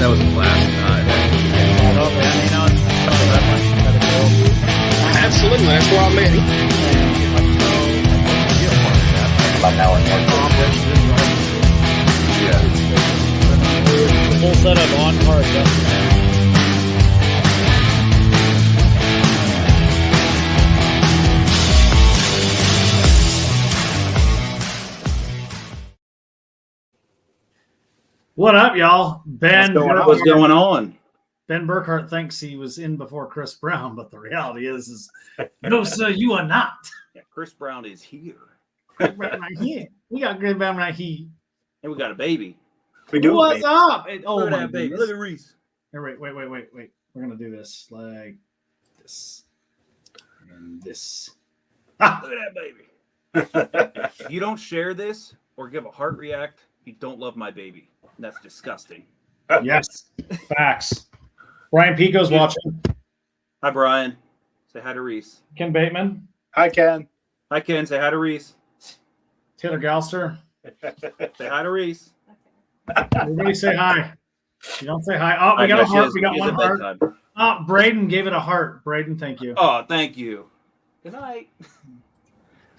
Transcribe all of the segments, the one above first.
that was a blast. Absolutely, that's where I met him. About an hour and Yeah. Full set of on-car adjustments. What up, y'all? What's going on? Ben Burkhart thinks he was in before Chris Brown, but the reality is no, sir, you are not. Yeah, Chris Brown is here. Right here. We got Chris Brown right here. And we got a baby. We do. What's up? Look at that baby. Look at Reese. Here, wait. We're gonna do this like this and this. Look at that baby. If you don't share this or give a heart react, you don't love my baby. That's disgusting. Yes, facts. Brian Pico's watching. Hi, Brian. Say hi to Reese. Ken Bateman. Hi, Ken. Hi, Ken. Say hi to Reese. Taylor Galster. Say hi to Reese. Everybody say hi. You don't say hi. Oh, we got a heart. We got one heart. Oh, Braden gave it a heart. Braden, thank you. Oh, thank you. Good night.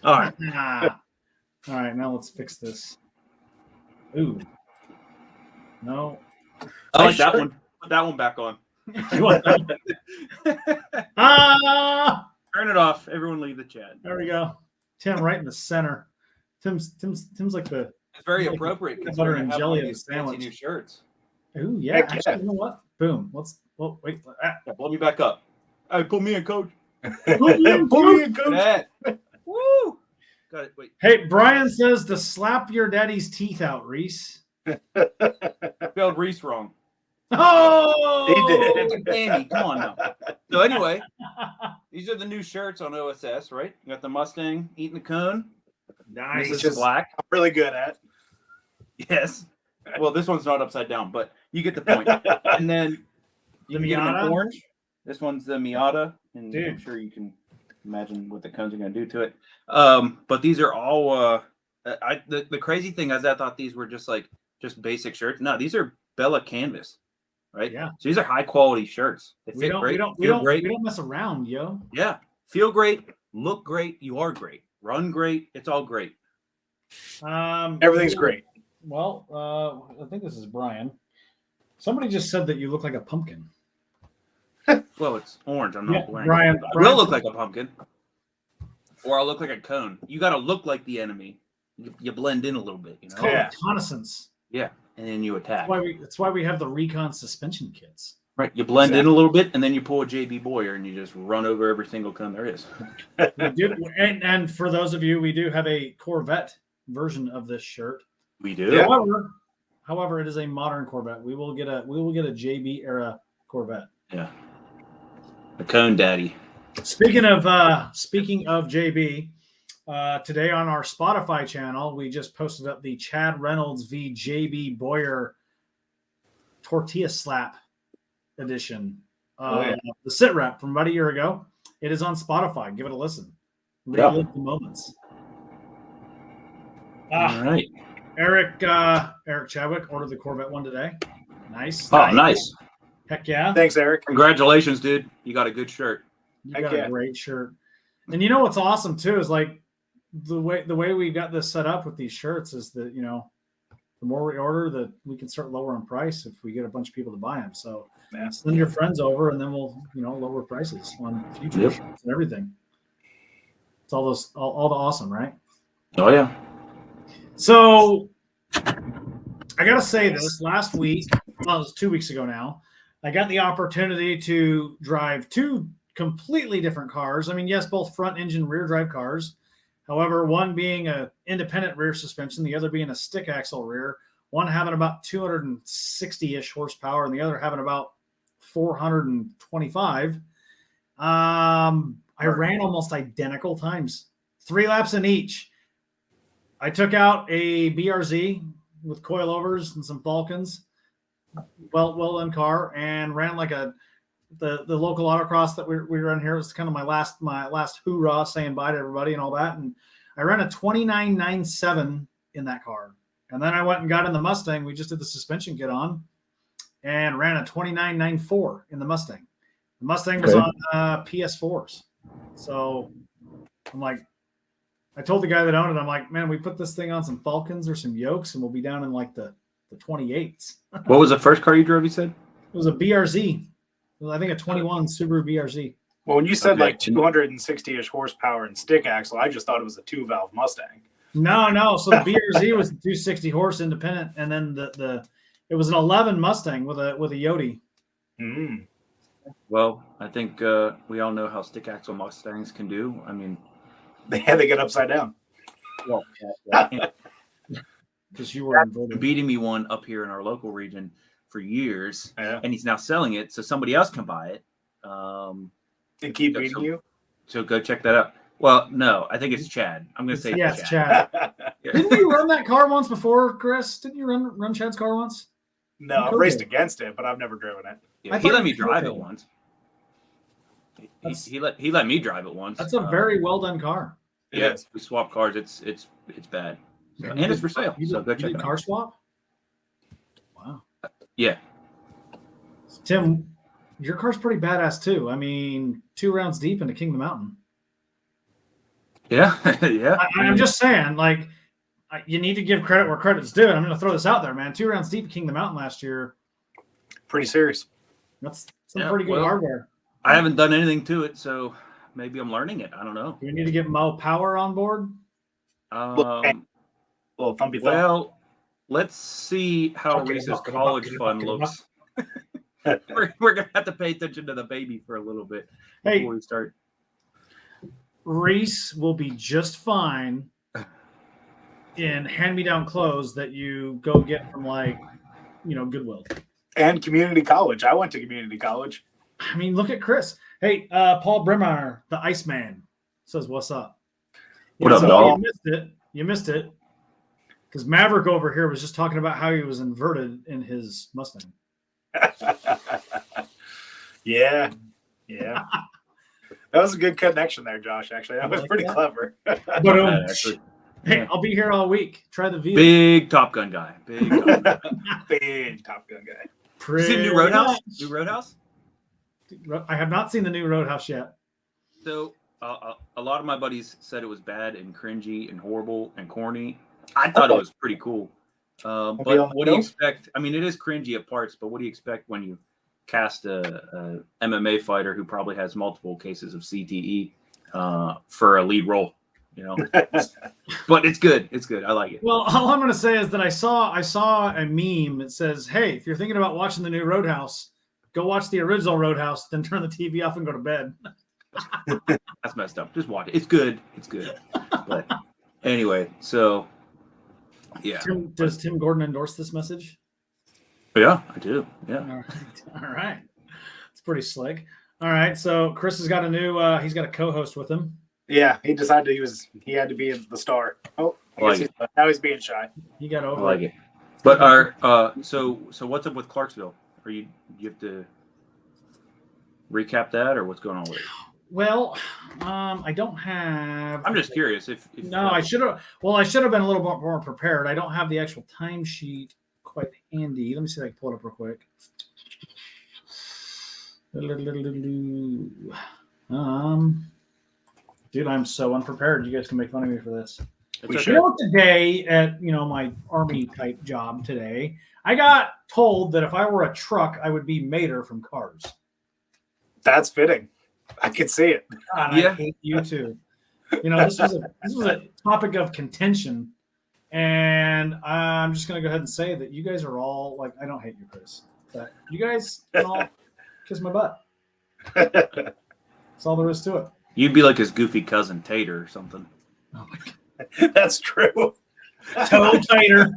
All right. All right, now let's fix this. Ooh. No. I like that one. Put that one back on. Turn it off. Everyone leave the chat. There we go. Tim right in the center. Tim's like the. It's very appropriate. Butter and jelly of the fancy sandwich. new shirts. Ooh, yeah. Actually, you know what? Boom. Wait. Yeah, blow me back up. Hey, put me in, coach. Put me in, coach. Yeah. Woo! Got it. Wait. Hey, Brian says to slap your daddy's teeth out, Reese. Spelled Reese wrong. Oh, he did. Danny, come on now. So anyway, these are the new shirts on OSS, right? You got the Mustang eating the cone. Nice. This is black. I'm really good at. Yes. Well, this one's not upside down, but you get the point. And then you can get them in orange. This one's the Miata, and Dude. I'm sure you can imagine what the cones are going to do to it. But these are all. The crazy thing is, I thought these were just basic shirts. No, these are Bella canvas, right? Yeah. So these are high quality shirts. They We fit don't, great. we Feel great. don't mess around, yo. Yeah. Feel great. Look great. You are great. Run great. It's all great. Everything's great. Well, I think this is Brian. Somebody just said that you look like a pumpkin. Well, it's orange. I'm not wearing Brian, it. I will look like a pumpkin. Or I'll look like a cone. You got to look like the enemy. You blend in a little bit. It's called reconnaissance. Yeah. And then you attack. That's why we have the recon suspension kits. Right. You blend in a little bit, and then you pull a JB Boyer, and you just run over every single cone there is. We do, and for those of you, we do have a Corvette version of this shirt. We do. Yeah. However, it is a modern Corvette. We will get a JB era Corvette. Yeah. The cone daddy. Speaking of JB, today on our Spotify channel, we just posted up the Chad Reynolds v. JB Boyer tortilla slap edition. The SITREP from about a year ago. It is on Spotify. Give it a listen. Relive the moments. All right. Eric Chadwick ordered the Corvette one today. Nice. Oh, nice. Heck yeah. Thanks, Eric. Congratulations, dude. You got a good shirt. You got a great shirt. And you know what's awesome too is like the way we got this set up with these shirts is that, you know, the more we order, we can start lowering price if we get a bunch of people to buy them. So send your friends over, and then we'll, lower prices on future shirts and everything. It's all the awesome, right? Oh yeah. So I gotta say this. Last week, well, it was 2 weeks ago now, I got the opportunity to drive two completely different cars. I mean, yes, both front engine, rear drive cars. However, one being an independent rear suspension, the other being a stick axle rear, one having about 260-ish horsepower and the other having about 425. I ran almost identical times, 3 laps in each. I took out a BRZ with coilovers and some Falcons, well done car, and ran like the local autocross that we run here. It was kind of my last hoorah, saying bye to everybody and all that. And I ran a 29.97 in that car. And then I went and got in the Mustang. We just did the suspension kit on, and ran a 29.94 in the Mustang. The Mustang was on PS4s. So I'm like, I told the guy that owned it, I'm like, man, we put this thing on some Falcons or some Yokes, and we'll be down in like the 28s. What was the first car you drove, you said? It was a BRZ. It was, I think, a 21 Subaru BRZ. Well, when you said Okay. like 260-ish horsepower and stick axle, I just thought it was a 2-valve Mustang. No. So the BRZ was a 260 horse independent, and then it was an 11 Mustang with a Yodi. Mm. Well, I think we all know how stick axle Mustangs can do. I mean, They get upside down. Well, because you were involved. beating me one up here in our local region for years, Yeah. and he's now selling it so somebody else can buy it. They keep So- beating you. So go check that out. Well, no, I think it's Chad. I'm going to say Yes, Chad. Chad. Didn't you run that car once before, Chris? Didn't you run Chad's car once? No, I've raced against it, but I've never driven it. Yeah, I he thought let me you drive could. it once. He let me drive it once. That's a very well done car. It yeah. is. We swap cars. It's bad. So, and it's for sale. So go check it out. Car swap. Wow. Yeah. Tim, your car's pretty badass too. I mean, 2 rounds deep into King of the Mountain. Yeah. Yeah. I'm just saying, like, you need to give credit where credit's due. And I'm going to throw this out there, man. 2 rounds deep at King of the Mountain last year. Pretty serious. That's some Yeah, pretty good well, hardware. I haven't done anything to it, so maybe I'm learning it. I don't know. Do we need to get Mo Power on board? Little thumpy thump. Well, let's see how Okay, Reese's okay, college okay, fund okay, looks. We're gonna have to pay attention to the baby for a little bit Hey, before we start. Reese will be just fine in hand-me-down clothes that you go get from, like, Goodwill. And community college. I went to community college. I mean, look at Chris. Hey, Paul Bremer, the Iceman, says, "What's up?" What up, so dog? You missed it. Because Maverick over here was just talking about how he was inverted in his Mustang. Yeah. That was a good connection there, Josh. Actually, that was like pretty that. clever. But Actually, hey, I'll be here all week. Try the V. big Top Gun guy. Big. Top Gun. Big Top Gun guy. You see the new Roadhouse? New Roadhouse? I have not seen the new Roadhouse yet. So a lot of my buddies said it was bad and cringy and horrible and corny. I thought it was pretty cool. But what do you expect? I mean, it is cringy at parts, but what do you expect when you cast a MMA fighter who probably has multiple cases of CTE for a lead role? But it's good. It's good. I like it. Well, all I'm going to say is that I saw a meme that says, "Hey, if you're thinking about watching the new Roadhouse, go watch the original Roadhouse, then turn the TV off and go to bed." That's messed up. Just watch it. It's good. It's good. But anyway, so yeah. Does Tim Gordon endorse this message? Yeah, I do. Yeah. All right. It's pretty slick. All right. So Chris has got he's got a co-host with him. Yeah, he decided he had to be the star. Oh, now he's being shy. He got I over like it. But so what's up with Clarksville? Do you have to recap that, or what's going on with it? Well, I don't have. I'm just curious if No, I should have. Well, I should have been a little bit more prepared. I don't have the actual timesheet quite handy. Let me see if I can pull it up real quick. Dude, I'm so unprepared. You guys can make fun of me for this. We okay. should. Today at my army type job today, I got told that if I were a truck, I would be Mater from Cars. That's fitting. I can see it. God, Yeah. I hate you too. This was a topic of contention, and I'm just gonna go ahead and say that you guys are all like, I don't hate you, Chris, but you guys can all kiss my butt. That's all there is to it. You'd be like his goofy cousin Tater or something. Oh my God. That's true. Toe tighter.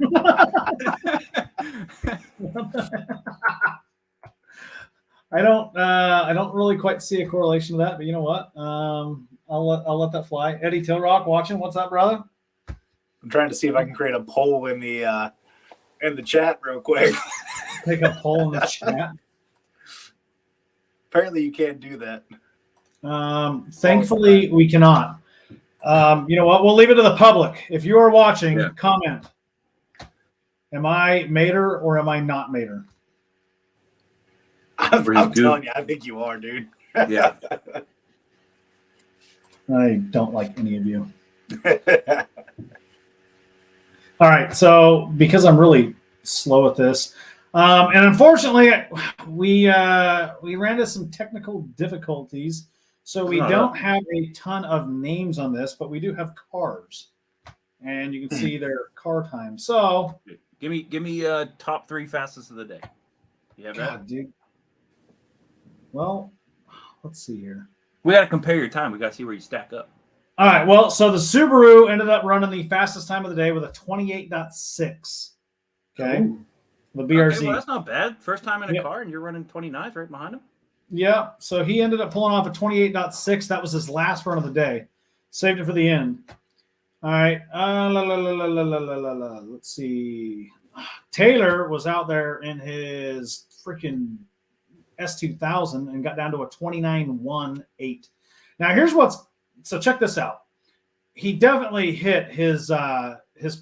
I don't really quite see a correlation to that, but you know what? I'll let that fly. Eddie Tillrock watching. What's up, brother? I'm trying to see if I can create a poll in the chat real quick. Take a poll in the chat. Apparently, you can't do that. Thankfully, we cannot. You know what? We'll leave it to the public. If you are watching, comment. Am I Mater or am I not Mater? I'm For his goof. telling you, I think you are, dude. Yeah. I don't like any of you. All right, so because I'm really slow at this, and unfortunately, we ran into some technical difficulties, so we don't have a ton of names on this, but we do have cars, and you can see their car time. So Give me top 3 fastest of the day. You have that? God, dude. Well, let's see here. We got to compare your time. We got to see where you stack up. All right, well, so the Subaru ended up running the fastest time of the day with a 28.6. Okay. Ooh. The BRZ. Okay, well, that's not bad. First time in a Yep. car, and you're running 29th right behind him. Yeah, so he ended up pulling off a 28.6. That was his last run of the day. Saved it for the end. All right. Let's see. Taylor was out there in his freaking S2000 and got down to a 29.18. Now, here's so check this out. He definitely hit his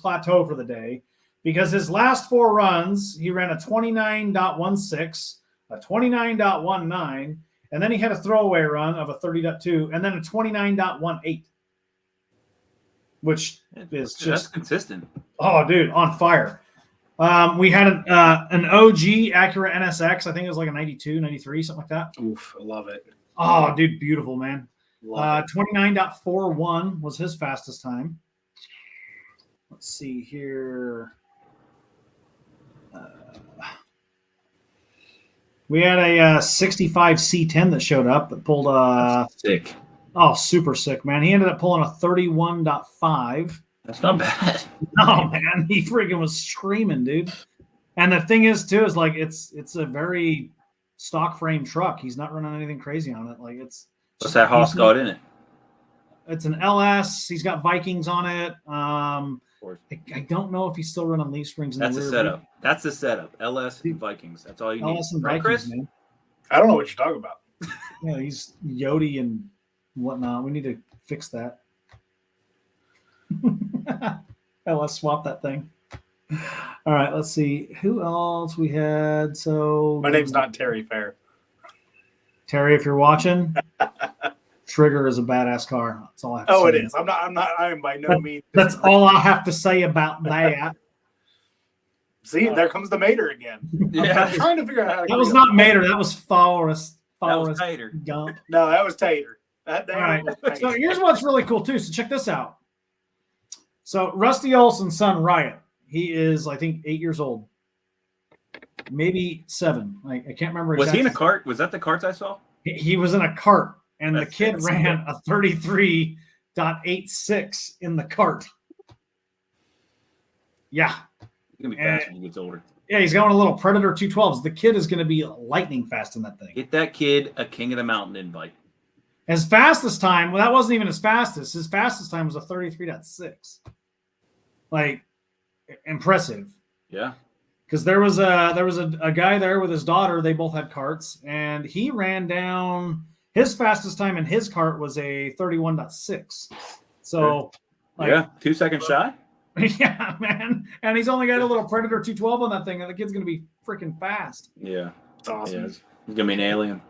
plateau for the day because his last 4 runs, he ran a 29.16, a 29.19, and then he had a throwaway run of a 30.2, and then a 29.18, which is That's just, consistent. oh, dude, on fire. We had an OG Acura NSX. I think it was like a 92, 93, something like that. Oof, I love it. Oh, dude, beautiful, man. Love 29.41 was his fastest time. Let's see here. We had a 65 C10 that showed up that pulled Sick. oh, super sick, man. He ended up pulling a 31.5. That's not bad. Oh, man, he freaking was screaming, dude. And the thing is, too, is like it's a very stock frame truck. He's not running anything crazy on it. Like What's that Haas got in it? It's an LS. He's got Vikings on it. Of course. I don't know if he's still running leaf springs in That's the the rear. setup. That's the setup. LS and Vikings. That's all you need. LS and Right, Vikings, Chris? man. I don't know what you're talking about. Yeah, he's Yodi and whatnot. We need to fix that. LS swap that thing. All right, let's see who else we had. So My name's not Terry Fair. Terry, if you're watching, Trigger is a badass car. That's all I have to say. Oh, it is. I am by no means. That's all I have to say about that. See, there comes the Mater again. Yeah. I'm trying to figure out how to. That was not Mater. That was Forrest That was tighter. Gump. No, that was Tater. That All right. was So Tater. here's what's really cool too. So check this out. So Rusty Olson's son Riot, he is I think 8 years old, maybe 7. I can't remember. Was he in a exactly. cart? Was that the carts I saw? He was in a cart, and That's the kid fancy. ran a 33.86 in the cart. Yeah. He's gonna be fast when he gets older. Yeah, he's going a little Predator 212s. The kid is going to be lightning fast in that thing. Get that kid a King of the Mountain invite. His fastest time, well, that wasn't even his fastest. His fastest time was a 33.6. Like, impressive. Yeah. Because there was a guy there with his daughter. They both had carts, and he ran down. His fastest time in his cart was a 31.6. So, like, Yeah. 2 seconds shy. yeah, man. And he's only got a little Predator 212 on that thing, and the kid's gonna be freaking fast, Yeah. It's awesome. Yeah. He's gonna be an alien.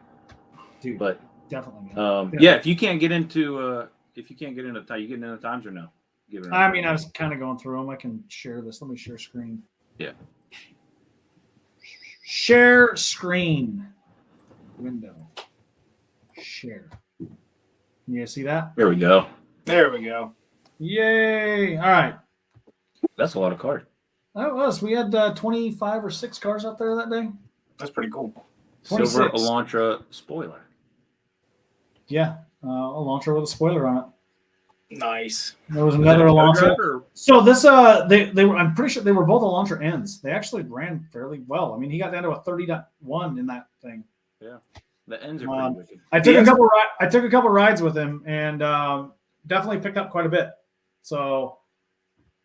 dude. But Definitely. yeah, if you can't get into time, you getting into the times or no? Give it. I mean, I was kind of going through them. I can share this. Let me share screen. Yeah. Share screen. Window. Share. Can you see that? There we go. There we go. Yay! All right. That's a lot of cards. That was. We had 25 or 6 cars out there that day. That's pretty cool. Silver 26. Elantra spoiler. Yeah, a Elantra with a spoiler on it. Nice. There was another Elantra. Or- So this, they were. I'm pretty sure they were both Elantra ends. They actually ran fairly well. I mean, he got down to a 30.1 in that thing. Yeah, the ends are pretty wicked. I took a couple rides with him, and definitely picked up quite a bit. So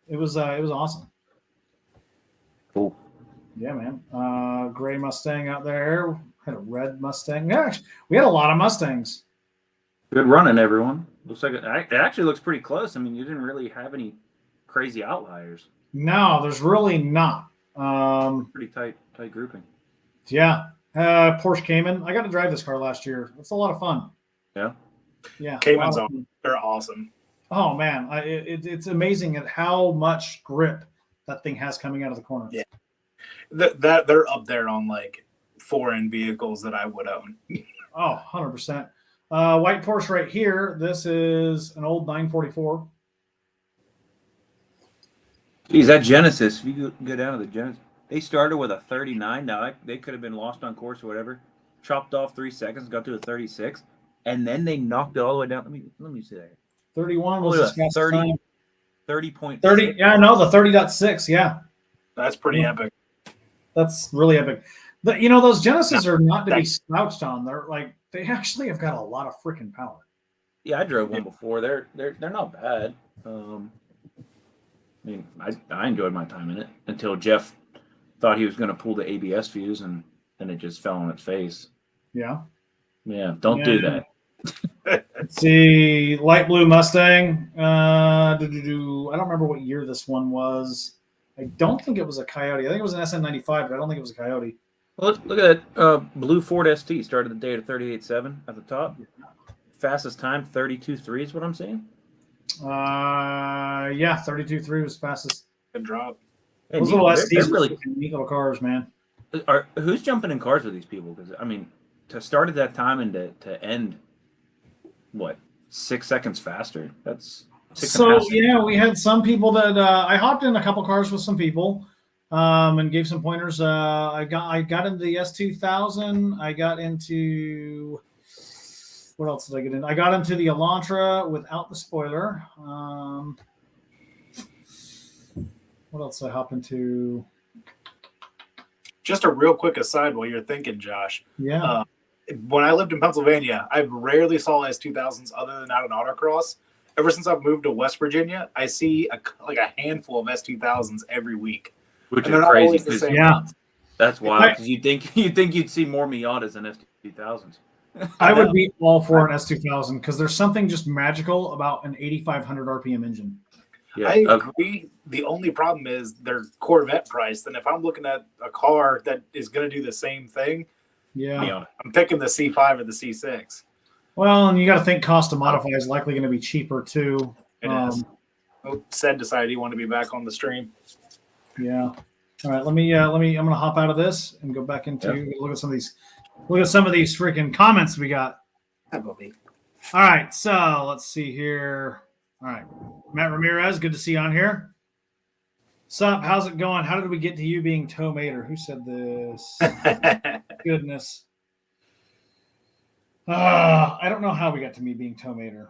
it was awesome. Cool. Yeah, man. Gray Mustang out there. Had a red Mustang. Yeah, actually, we had a lot of Mustangs. Good running, everyone. Looks like it actually looks pretty close. I mean, you didn't really have any crazy outliers. No, there's really not. Pretty tight grouping. Yeah. Porsche Cayman. I got to drive this car last year. It's a lot of fun. Yeah. Yeah. Caymans wow. they're awesome. Oh man, it's amazing at how much grip that thing has coming out of the corner. Yeah. That they're up there on like foreign vehicles that I would own. Oh, 100%. White Porsche right here. This is an old 944. Geez, that Genesis, if you go down to the Genesis, they started with a 39. Now, they could have been lost on course or whatever. Chopped off 3 seconds, got to a 36, and then they knocked it all the way down. Let me see that. 31 was Oh, his fastest 30, time. 30.6. 30. Yeah, no, the 30.6. Yeah. That's pretty epic. That's really epic. But those Genesis are not to be slouched on. They actually have got a lot of freaking power. Yeah, I drove one before. They're not bad. I enjoyed my time in it until Jeff thought he was going to pull the ABS fuse, and then it just fell on its face. Yeah. Yeah, don't do that. Let's see, light blue Mustang. I don't remember what year this one was. I don't think it was a Coyote. I think it was an SM95, but I don't think it was a Coyote. Well, look at that blue Ford ST. Started the day at 38.7 at the top. Fastest time 32.3 is what I'm saying. Yeah, 32.3 was fastest. Good drop. Hey, Those little they're STs are really neat little cars, man. who's jumping in cars with these people? Because to start at that time and to end, what, 6 seconds faster? That's 6.5 seconds. Yeah, we had some people that I hopped in a couple cars with some people and gave some pointers. I got into the S2000. I got into what else did I get in? I got into the Elantra without the spoiler. What else did I hop into? Just a real quick aside while you're thinking, Josh. Yeah. When I lived in Pennsylvania, I rarely saw S2000s other than out in autocross. Ever since I've moved to West Virginia, I see a handful of S2000s every week. Which And is they're not crazy. always the 'Cause same Yeah. ones. That's wild. Because you'd think you'd see more Miatas than S2000s. I would be all for an S2000 because there's something just magical about an 8,500 RPM engine. Yeah. I agree. The only problem is they're Corvette priced. And if I'm looking at a car that is going to do the same thing, Yeah. I'm picking the C5 or the C6. Well, and you got to think cost to modify is likely going to be cheaper too. It is. Said decided he wanted to be back on the stream. Yeah. All right. Let me. I'm going to hop out of this and go back into look at some of these. Look at some of these freaking comments we got. That will be. All right. So let's see here. All right. Matt Ramirez, good to see you on here. Sup? How's it going? How did we get to you being Toe Mater? Who said this? Goodness. I don't know how we got to me being Toe Mater.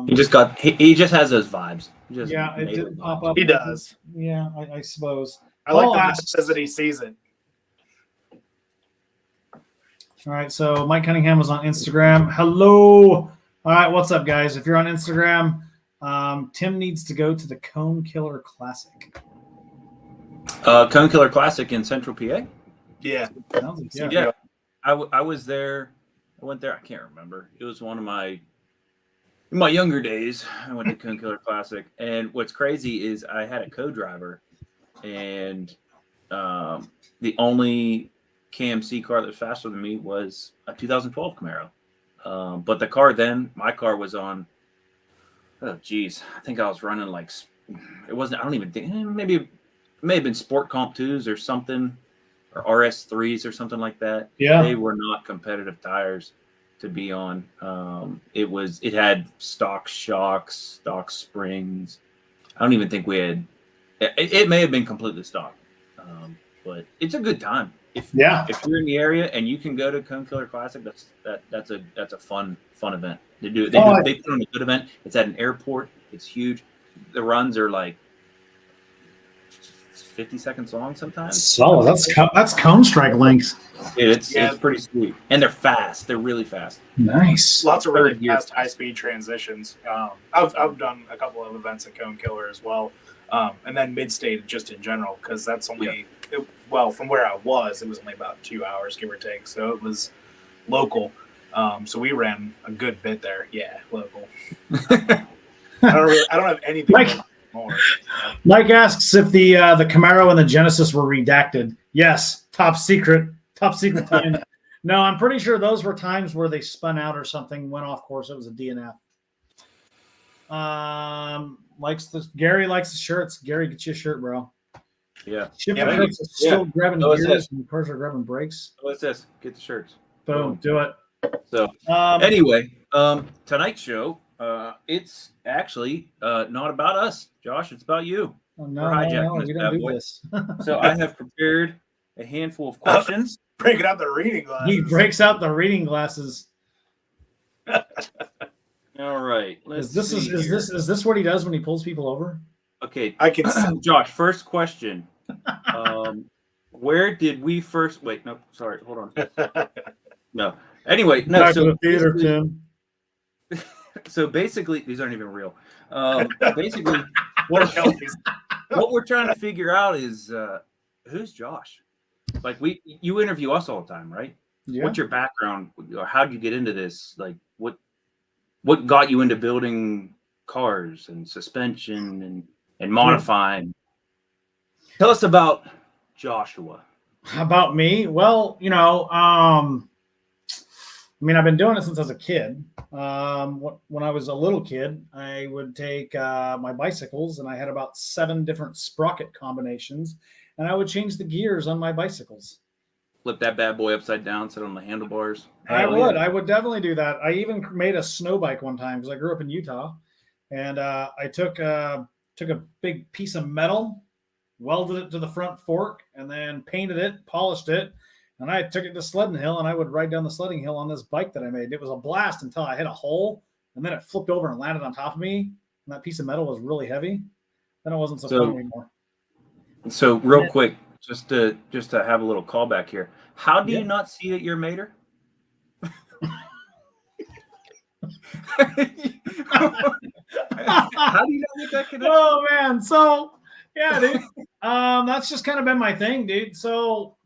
He just has those vibes. Yeah, it didn't pop up. He does. Yeah, I suppose. I like Paul that asks- it says that he sees it. All right, so Mike Cunningham was on Instagram. Hello. All right, what's up, guys? If you're on Instagram, Tim needs to go to the Cone Killer Classic. Cone Killer Classic in Central PA. Yeah. Yeah. I was there. I went there. I can't remember. It was one of in my younger days. I went to Cone Killer Classic, and what's crazy is I had a co-driver, and the only KMC car that was faster than me was a 2012 Camaro. But the car then, my car was on. Oh geez, I think I was running it wasn't. I don't even think. Maybe it may have been Sport Comp 2s or something. Or RS3s or something like that. Yeah. They were not competitive tires to be on. It had stock shocks, stock springs. I don't even think we had. It may have been completely stock, but it's a good time. If you're in the area and you can go to Cone Killer Classic, that's a fun event. They put on a good event. It's at an airport. It's huge. The runs are like 50 seconds long sometimes. Solid. That's cone strike length. It's pretty sweet, and they're fast. They're really fast. Nice. Lots of really fast, high-speed transitions. I've done a couple of events at Cone Killer as well, and then mid-state just in general, because that's only from where I was, it was only about 2 hours, give or take. So it was local. So we ran a good bit there. Yeah, local. I don't have anything more. Mike asks if the Camaro and the Genesis were redacted. Yes, top secret time. No, I'm pretty sure those were times where they spun out or something, went off course. It was a DNF. Gary likes the shirts. Gary, get you a shirt, bro. Yeah. Shifter Yeah, Crooks is still yeah. grabbing So it's gears this. and cars are grabbing brakes. What's this? Get the shirts. Boom, do it. So anyway, tonight's show, it's actually not about us, Josh. It's about you. Oh, no, We're hijacking no, this we bad don't do boy. this. So I have prepared a handful of questions. Breaking out the reading glasses. He breaks out the reading glasses. All right. Is this what he does when he pulls people over? Okay. I can. Josh, first question. Where did we first? Wait, no, sorry. Hold on. No. Anyway, no. Back So to the theater, basically- Tim. So basically, these aren't even real. Basically, what we're trying to figure out is who's Josh. Like you interview us all the time, right? Yeah. What's your background? How did you get into this? Like, what got you into building cars and suspension and modifying? Tell us about Joshua. How about me? Well, I've been doing it since I was a kid. When I was a little kid, I would take my bicycles, and I had about 7 different sprocket combinations, and I would change the gears on my bicycles. Flip that bad boy upside down, sit on the handlebars. I would definitely do that. I even made a snow bike one time because I grew up in Utah, and I took a big piece of metal, welded it to the front fork, and then painted it, polished it. And I took it to Sledding Hill, and I would ride down the sledding hill on this bike that I made. It was a blast until I hit a hole, and then it flipped over and landed on top of me. And that piece of metal was really heavy. Then it wasn't so fun anymore. So real quick, just to have a little callback here. How do you not see that you're a mater? How do you not make that connection? Oh man, so yeah, dude. That's just kind of been my thing, dude. So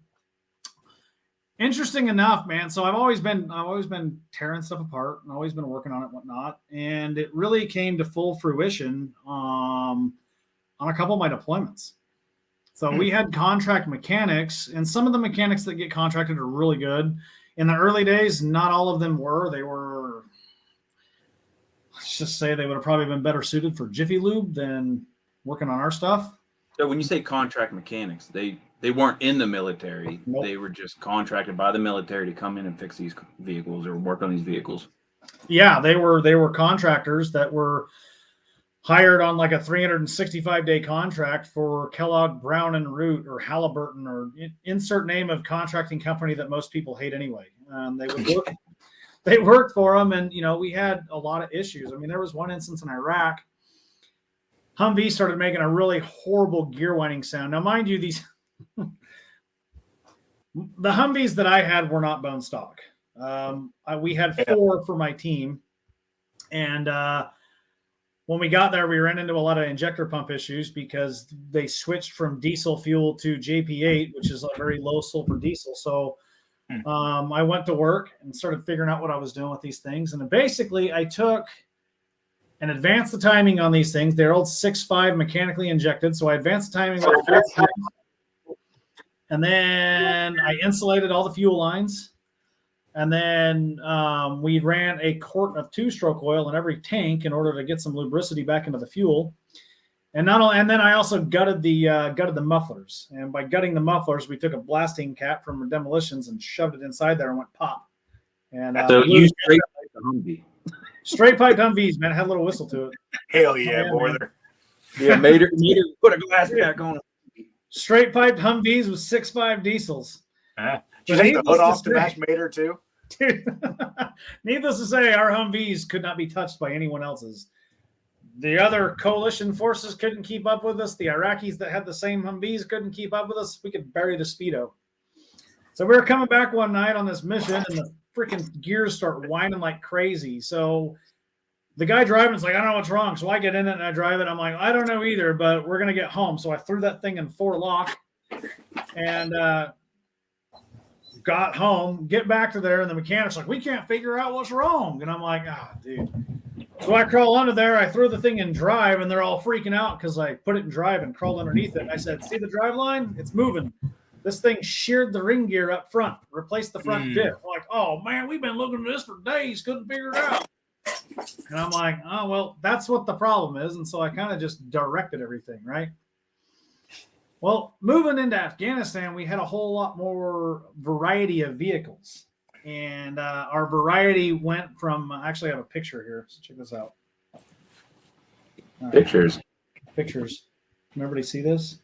interesting enough, man. So I've always been tearing stuff apart and always been working on it and whatnot. And it really came to full fruition on a couple of my deployments. So we had contract mechanics, and some of the mechanics that get contracted are really good. In the early days, not all of them were. They were, let's just say they would have probably been better suited for Jiffy Lube than working on our stuff. So when you say contract mechanics, they weren't in the military. Nope. They were just contracted by the military to come in and fix these vehicles or work on these vehicles. Yeah, they were contractors that were hired on like a 365-day contract for Kellogg, Brown and Root, or Halliburton, or insert name of contracting company that most people hate anyway. They would work. They worked for them, and we had a lot of issues. I mean, there was one instance in Iraq. Humvee started making a really horrible gear whining sound. Now, mind you, the Humvees that I had were not bone stock. We had 4 for my team, and when we got there, we ran into a lot of injector pump issues because they switched from diesel fuel to JP8, which is a very low sulfur diesel. So I went to work and started figuring out what I was doing with these things. And basically, I took and advanced the timing on these things. They're old 6.5 mechanically injected. So I advanced the timing. And then I insulated all the fuel lines. And then we ran a quart of 2-stroke oil in every tank in order to get some lubricity back into the fuel. And then I also gutted the mufflers. And by gutting the mufflers, we took a blasting cap from Demolitions and shoved it inside there and went pop. And so you straight piped the Humvee. Straight piped Humvees, man. It had a little whistle to it. Hell yeah, brother. Yeah, mater put a glass back on it. Straight piped Humvees with 6.5 diesels. Did you take the hood off to match Mater too? Dude, needless to say, our Humvees could not be touched by anyone else's. The other coalition forces couldn't keep up with us. The Iraqis that had the same Humvees couldn't keep up with us. We could bury the Speedo. So we were coming back one night on this mission, and the freaking gears start whining like crazy. So the guy driving is like, I don't know what's wrong. So I get in it and I drive it. I'm like, I don't know either, but we're going to get home. So I threw that thing in 4 lock and got home, get back to there, and the mechanic's like, we can't figure out what's wrong. And I'm like, dude. So I crawl under there, I threw the thing in drive, and they're all freaking out because I put it in drive and crawled underneath it. And I said, see the drive line? It's moving. This thing sheared the ring gear up front, replaced the front diff. Like, oh man, we've been looking at this for days, couldn't figure it out. And I'm like, oh well, that's what the problem is. And so I kind of just directed everything, right? Well, moving into Afghanistan, we had a whole lot more variety of vehicles. And our variety went from, actually I have a picture here, so check this out. Pictures. Pictures. Can everybody see this?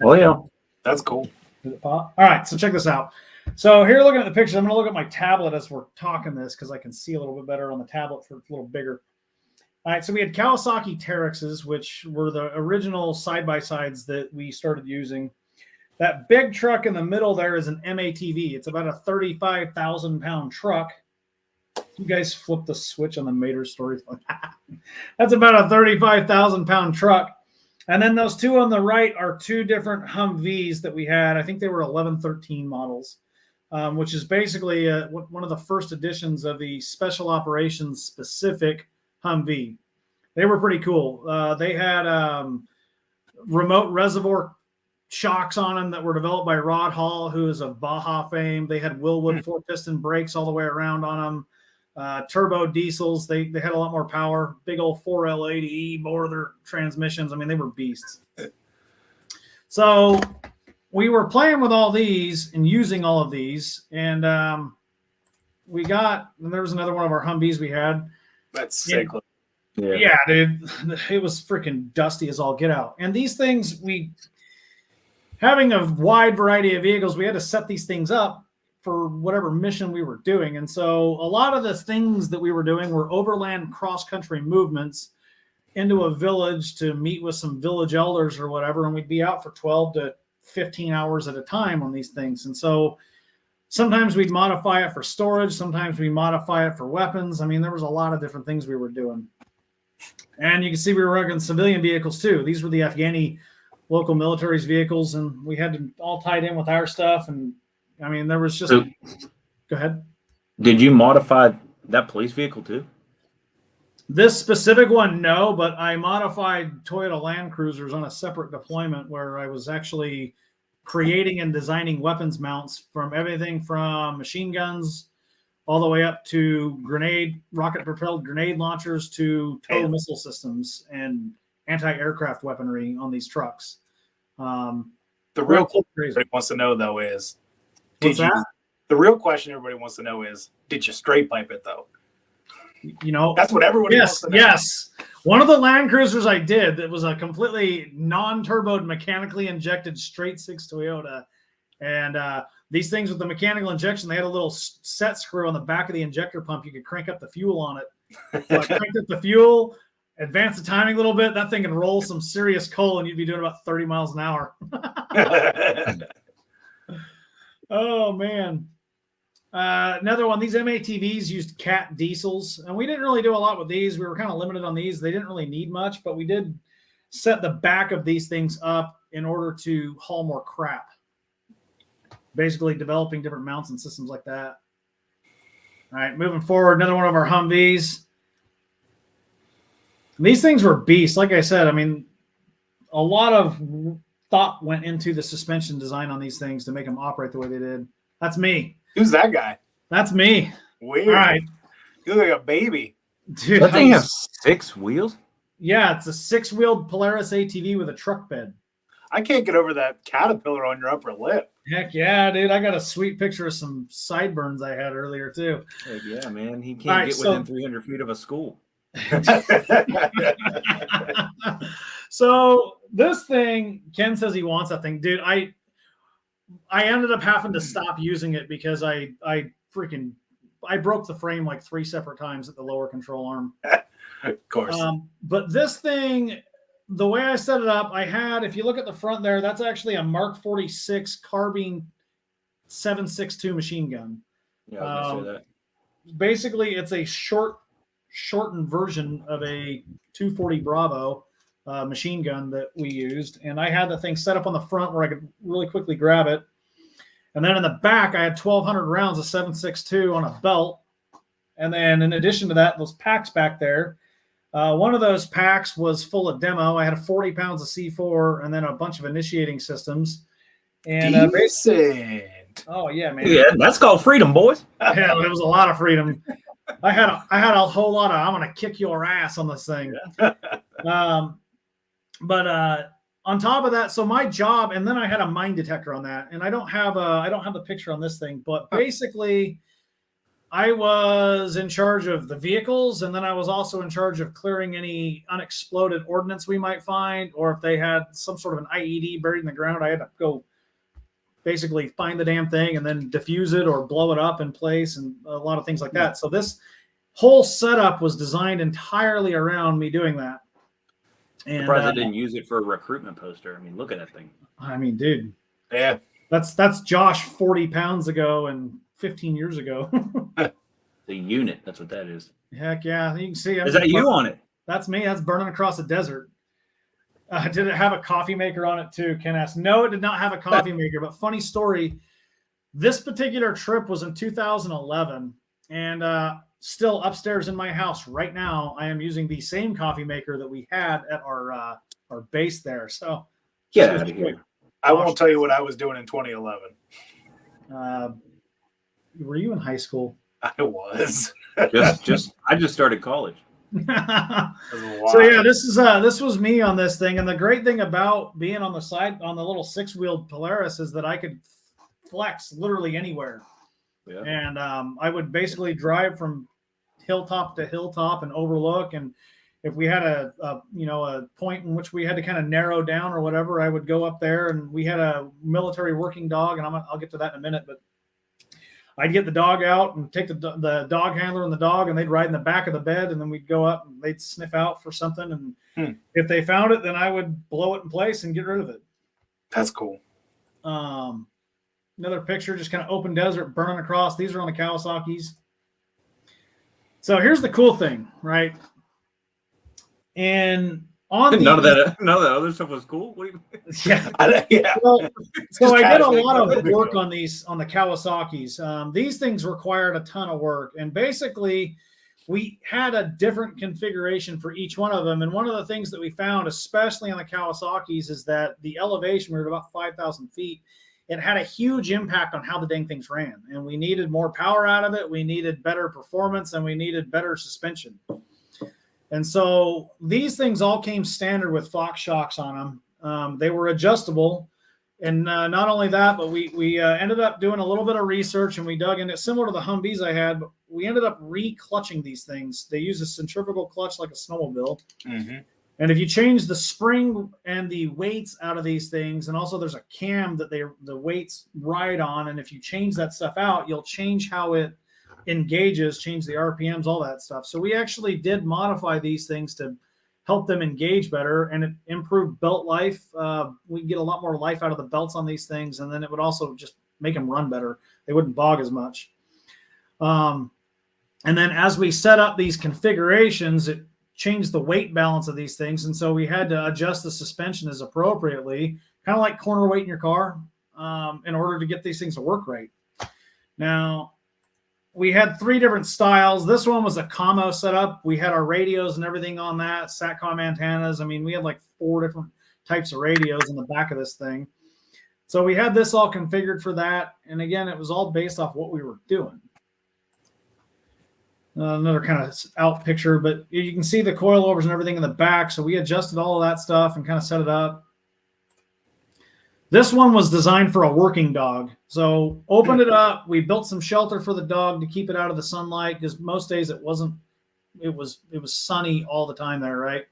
Oh, yeah. That's cool. Did it pop? All right, so check this out. So here, looking at the pictures, I'm going to look at my tablet as we're talking this because I can see a little bit better on the tablet for it's a little bigger. All right, so we had Kawasaki Terexes, which were the original side-by-sides that we started using. That big truck in the middle there is an MATV. It's about a 35,000-pound truck. You guys flip the switch on the Mater story. That's about a 35,000-pound truck. And then those two on the right are two different Humvees that we had. I think they were 1113 models, which is basically one of the first editions of the Special Operations specific Humvee. They were pretty cool. They had remote reservoir shocks on them that were developed by Rod Hall, who is of Baja fame. They had Willwood four-piston brakes all the way around on them. Turbo diesels, they had a lot more power. Big old 4L80E bore their transmissions. I mean, they were beasts. So we were playing with all these and using all of these, and there was another one of our Humvees we had. That's sick. Yeah, dude, it was freaking dusty as all get out. And these things, having a wide variety of vehicles, we had to set these things up for whatever mission we were doing. And so a lot of the things that we were doing were overland cross-country movements into a village to meet with some village elders or whatever, and we'd be out for 12 to 15 hours at a time on these things. And so sometimes we'd modify it for storage, sometimes we modify it for weapons. I mean, there was a lot of different things we were doing. And you can see we were running civilian vehicles too. These were the Afghani local military's vehicles, and we had them all tied in with our stuff. And I mean, there was just. So, go ahead. Did you modify that police vehicle too? This specific one, no, but I modified Toyota Land Cruisers on a separate deployment where I was actually creating and designing weapons mounts from everything from machine guns all the way up to rocket-propelled grenade launchers to tow missile systems and anti-aircraft weaponry on these trucks. The real question everybody wants to know, though, is the real question everybody wants to know is, did you straight pipe it, though? You know, that's what everybody wants to know. Yes. One of the Land Cruisers I did that was a completely non-turboed, mechanically injected straight six Toyota. And these things with the mechanical injection, they had a little set screw on the back of the injector pump. You could crank up the fuel on it. So I cranked up the fuel, advance the timing a little bit. That thing can roll some serious coal, and you'd be doing about 30 miles an hour. Oh, man. Another one, these MATVs used Cat diesels, and we didn't really do a lot with these. We were kind of limited on these. They didn't really need much, but we did set the back of these things up in order to haul more crap. Basically developing different mounts and systems like that. All right, moving forward, another one of our Humvees. These things were beasts. Like I said, I mean, a lot of thought went into the suspension design on these things to make them operate the way they did. That's me. Who's that guy? That's me. Weird. All right. You look like a baby. Dude, that thing has 6 wheels? Yeah, it's a 6-wheeled Polaris ATV with a truck bed. I can't get over that caterpillar on your upper lip. Heck yeah, dude. I got a sweet picture of some sideburns I had earlier, too. Heck yeah, man. He can't get within 300 feet of a school. So this thing, Ken says he wants that thing. Dude, I ended up having to stop using it because I broke the frame like 3 separate times at the lower control arm. Of course. But this thing, the way I set it up, I had, if you look at the front there, that's actually a Mark 46 carbine 7.62 machine gun. Yeah, I was gonna say that. Basically, it's a shortened version of a 240 Bravo machine gun that we used. And I had the thing set up on the front where I could really quickly grab it. And then in the back, I had 1,200 rounds of 7.62 on a belt. And then in addition to that, those packs back there, one of those packs was full of demo. I had 40 pounds of C4 and then a bunch of initiating systems. And Decent. oh yeah, man. Yeah, that's called freedom, boys. Yeah, it was a lot of freedom. I had a whole lot of I'm gonna kick your ass on this thing. But on top of that, so my job, and then I had a mine detector on that, and I don't have the picture on this thing, but basically I was in charge of the vehicles, and then I was also in charge of clearing any unexploded ordnance we might find, or if they had some sort of an IED buried in the ground, I had to go basically find the damn thing and then diffuse it or blow it up in place and a lot of things like that. So this whole setup was designed entirely around me doing that. And Surprised they didn't use it for a recruitment poster. I mean, look at that thing. I mean, dude, Yeah. that's Josh 40 pounds ago and 15 years ago. The unit, that's what that is. Heck yeah. You can see. Is that you on it? That's me. That's burning across the desert. Did it have a coffee maker on it too? Ken asked. No, it did not have a coffee maker. But funny story, this particular trip was in 2011, and still upstairs in my house right now, I am using the same coffee maker that we had at our base there. So Get out of here. I won't tell you what I was doing in 2011. Were you in high school? I was. I just started college. So yeah, this was me on this thing, and the great thing about being on the side on the little 6-wheeled Polaris is that I could flex literally anywhere. Yeah. And I would basically drive from hilltop to hilltop and overlook, and if we had a point in which we had to kind of narrow down or whatever, I would go up there. And we had a military working dog, and I'll get to that in a minute, but I'd get the dog out and take the dog handler and the dog, and they'd ride in the back of the bed, and then we'd go up and they'd sniff out for something. And if they found it, then I would blow it in place and get rid of it. That's cool. Another picture, just kind of open desert burning across. These are on the Kawasaki's. So here's the cool thing, right? And on none of that other stuff was cool. What do you yeah. Yeah. Well, so I did a casually, lot no of big work deal. on the Kawasaki's. These things required a ton of work, and basically we had a different configuration for each one of them. And one of the things that we found, especially on the Kawasaki's, is that the elevation, we were at about 5,000 feet. It had a huge impact on how the dang things ran, and we needed more power out of it. We needed better performance, and we needed better suspension. And so these things all came standard with Fox shocks on them. They were adjustable. And not only that, but we ended up doing a little bit of research, and we dug into it, similar to the Humvees I had, but we ended up re-clutching these things. They use a centrifugal clutch like a snowmobile. Mm-hmm. And if you change the spring and the weights out of these things, and also there's a cam that the weights ride on, and if you change that stuff out, you'll change how it engages, change the RPMs, all that stuff. So we actually did modify these things to help them engage better, and it improved belt life. We get a lot more life out of the belts on these things, and then it would also just make them run better. They wouldn't bog as much. And then as we set up these configurations, it changed the weight balance of these things, and so we had to adjust the suspension as appropriately, kind of like corner weight in your car, in order to get these things to work right. Now, we had 3 different styles. This one was a commo setup. We had our radios and everything on that, SATCOM antennas. I mean, we had like 4 different types of radios in the back of this thing. So we had this all configured for that. And again, it was all based off what we were doing. Another kind of out picture, but you can see the coilovers and everything in the back. So we adjusted all of that stuff and kind of set it up. This one was designed for a working dog. So opened it up. We built some shelter for the dog to keep it out of the sunlight, because most days it was sunny all the time there, right?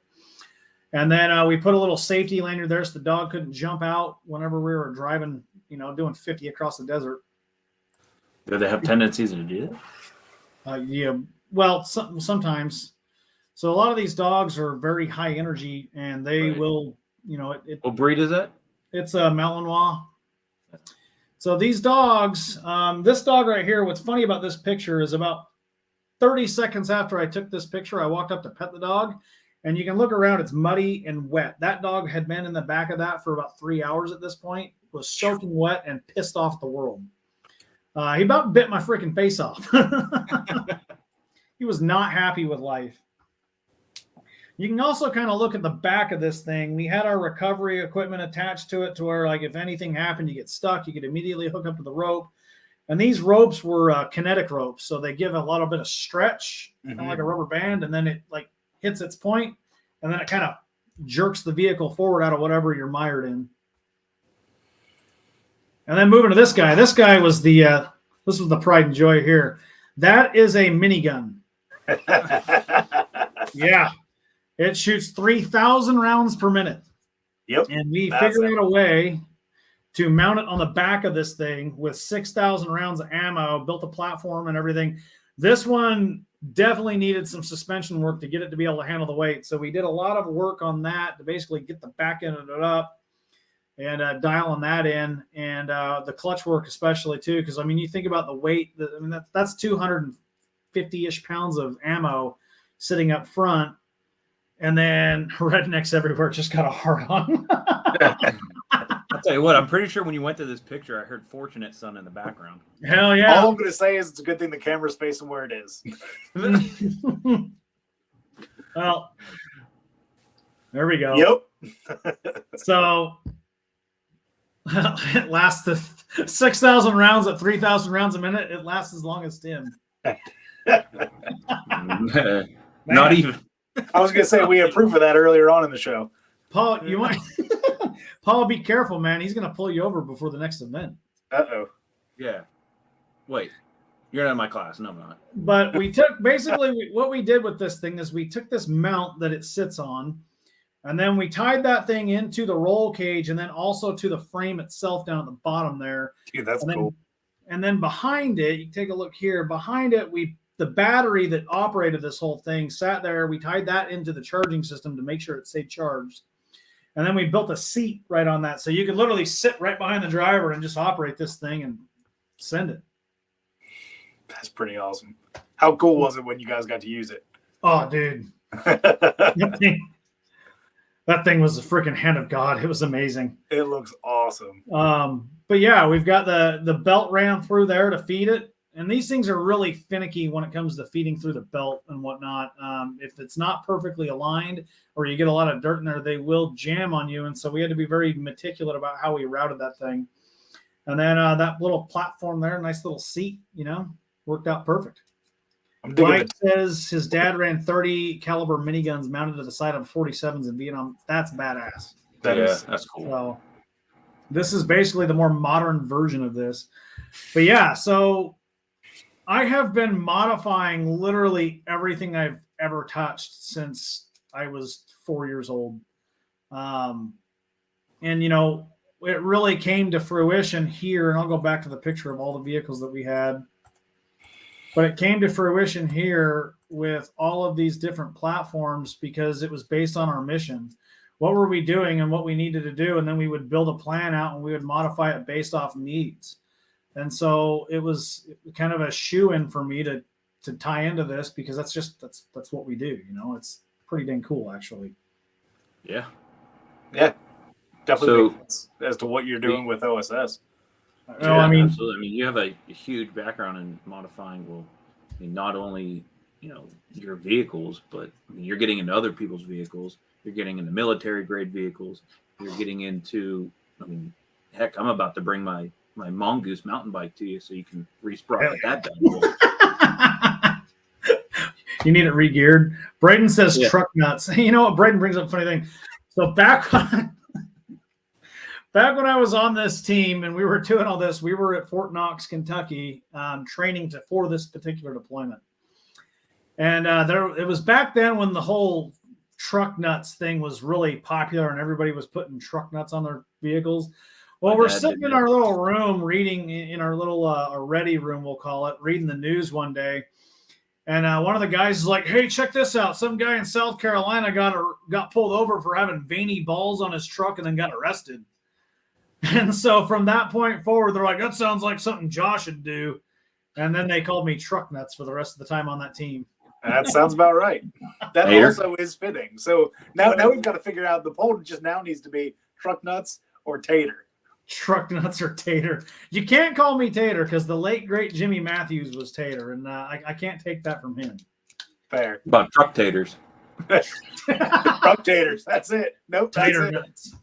And then we put a little safety lanyard there so the dog couldn't jump out whenever we were driving, doing 50 across the desert. Do they have tendencies to do that? Yeah, well, sometimes. So a lot of these dogs are very high energy, and they Right. will, What breed is that? it's a Malinois. So these dogs, this dog right here, what's funny about this picture is about 30 seconds after I took this picture, I walked up to pet the dog, and you can look around, it's muddy and wet. That dog had been in the back of that for about 3 hours at this point, was soaking wet and pissed off at the world. He about bit my freaking face off. He was not happy with life. You can also kind of look at the back of this thing. We had our recovery equipment attached to it to where, like, if anything happened, you get stuck, you could immediately hook up to the rope. And these ropes were kinetic ropes, so they give a little bit of stretch, kind of like a rubber band, and then it like hits its point, and then it kind of jerks the vehicle forward out of whatever you're mired in. And then moving to this guy. This guy was the this was the pride and joy here. That is a minigun. Yeah. It shoots 3,000 rounds per minute. Yep. And we figured out a way to mount it on the back of this thing with 6,000 rounds of ammo, built a platform and everything. This one definitely needed some suspension work to get it to be able to handle the weight. So we did a lot of work on that to basically get the back end of it up and dialing that in. And the clutch work especially too, because, I mean, you think about the weight. I mean, that's 250-ish pounds of ammo sitting up front. And then rednecks everywhere just got a hard on. I'll tell you what, I'm pretty sure when you went to this picture, I heard Fortunate Son in the background. Hell yeah. All I'm going to say is it's a good thing the camera's facing where it is. Well, there we go. Yep. So it lasts 6,000 rounds at 3,000 rounds a minute. It lasts as long as Tim. Not even. I was going to say we had proof of that earlier on in the show. Paul, you might Paul, be careful, man. He's going to pull you over before the next event. Uh-oh. Yeah. Wait, you're not in my class. No, I'm not. But we took basically what we did with this thing is we took this mount that it sits on, and then we tied that thing into the roll cage and then also to the frame itself down at the bottom there. Dude, that's and cool. And then behind it, you take a look here. Behind it, the battery that operated this whole thing sat there. We tied that into the charging system to make sure it stayed charged. And then we built a seat right on that. So you could literally sit right behind the driver and just operate this thing and send it. That's pretty awesome. How cool was it when you guys got to use it? Oh, dude. That thing was a freaking hand of God. It was amazing. It looks awesome. But yeah, we've got the belt ran through there to feed it. And these things are really finicky when it comes to feeding through the belt and whatnot. If it's not perfectly aligned or you get a lot of dirt in there, they will jam on you. And so we had to be very meticulous about how we routed that thing. And then that little platform there, nice little seat, worked out perfect. Mike says his dad ran 30 caliber miniguns mounted to the side of 47s in Vietnam. That's badass. That's cool. So this is basically the more modern version of this. But yeah, so I have been modifying literally everything I've ever touched since I was 4 years old. And, it really came to fruition here. And I'll go back to the picture of all the vehicles that we had. But it came to fruition here with all of these different platforms because it was based on our mission. What were we doing and what we needed to do? And then we would build a plan out and we would modify it based off needs. And so it was kind of a shoe-in for me to tie into this because that's what we do. It's pretty dang cool, actually. Yeah. Yeah. Definitely makes sense as to what you're doing with OSS. Yeah, absolutely. I mean, you have a huge background in modifying. Well, I mean, not only your vehicles, but you're getting into other people's vehicles. You're getting into military grade vehicles. You're getting into. I mean, heck, I'm about to bring my Mongoose mountain bike to you, so you can re-sprocket that down. You need it re-geared. Braden says truck nuts. You know what? Braden brings up a funny thing. So back when I was on this team and we were doing all this, we were at Fort Knox, Kentucky, training for this particular deployment. And it was back then when the whole truck nuts thing was really popular and everybody was putting truck nuts on their vehicles. Well, we're sitting in our little room reading in our little ready room, we'll call it, reading the news one day. And one of the guys is like, hey, check this out. Some guy in South Carolina got pulled over for having veiny balls on his truck and then got arrested. And so from that point forward, they're like, that sounds like something Josh would do. And then they called me truck nuts for the rest of the time on that team. That sounds about right. That also is fitting. So now we've got to figure out the poll just now needs to be truck nuts or tater. Truck nuts or tater. You can't call me tater because the late, great Jimmy Matthews was tater. And I can't take that from him. Fair. About truck taters. Rump taters. That's it. Nope. That's Tater it. nuts.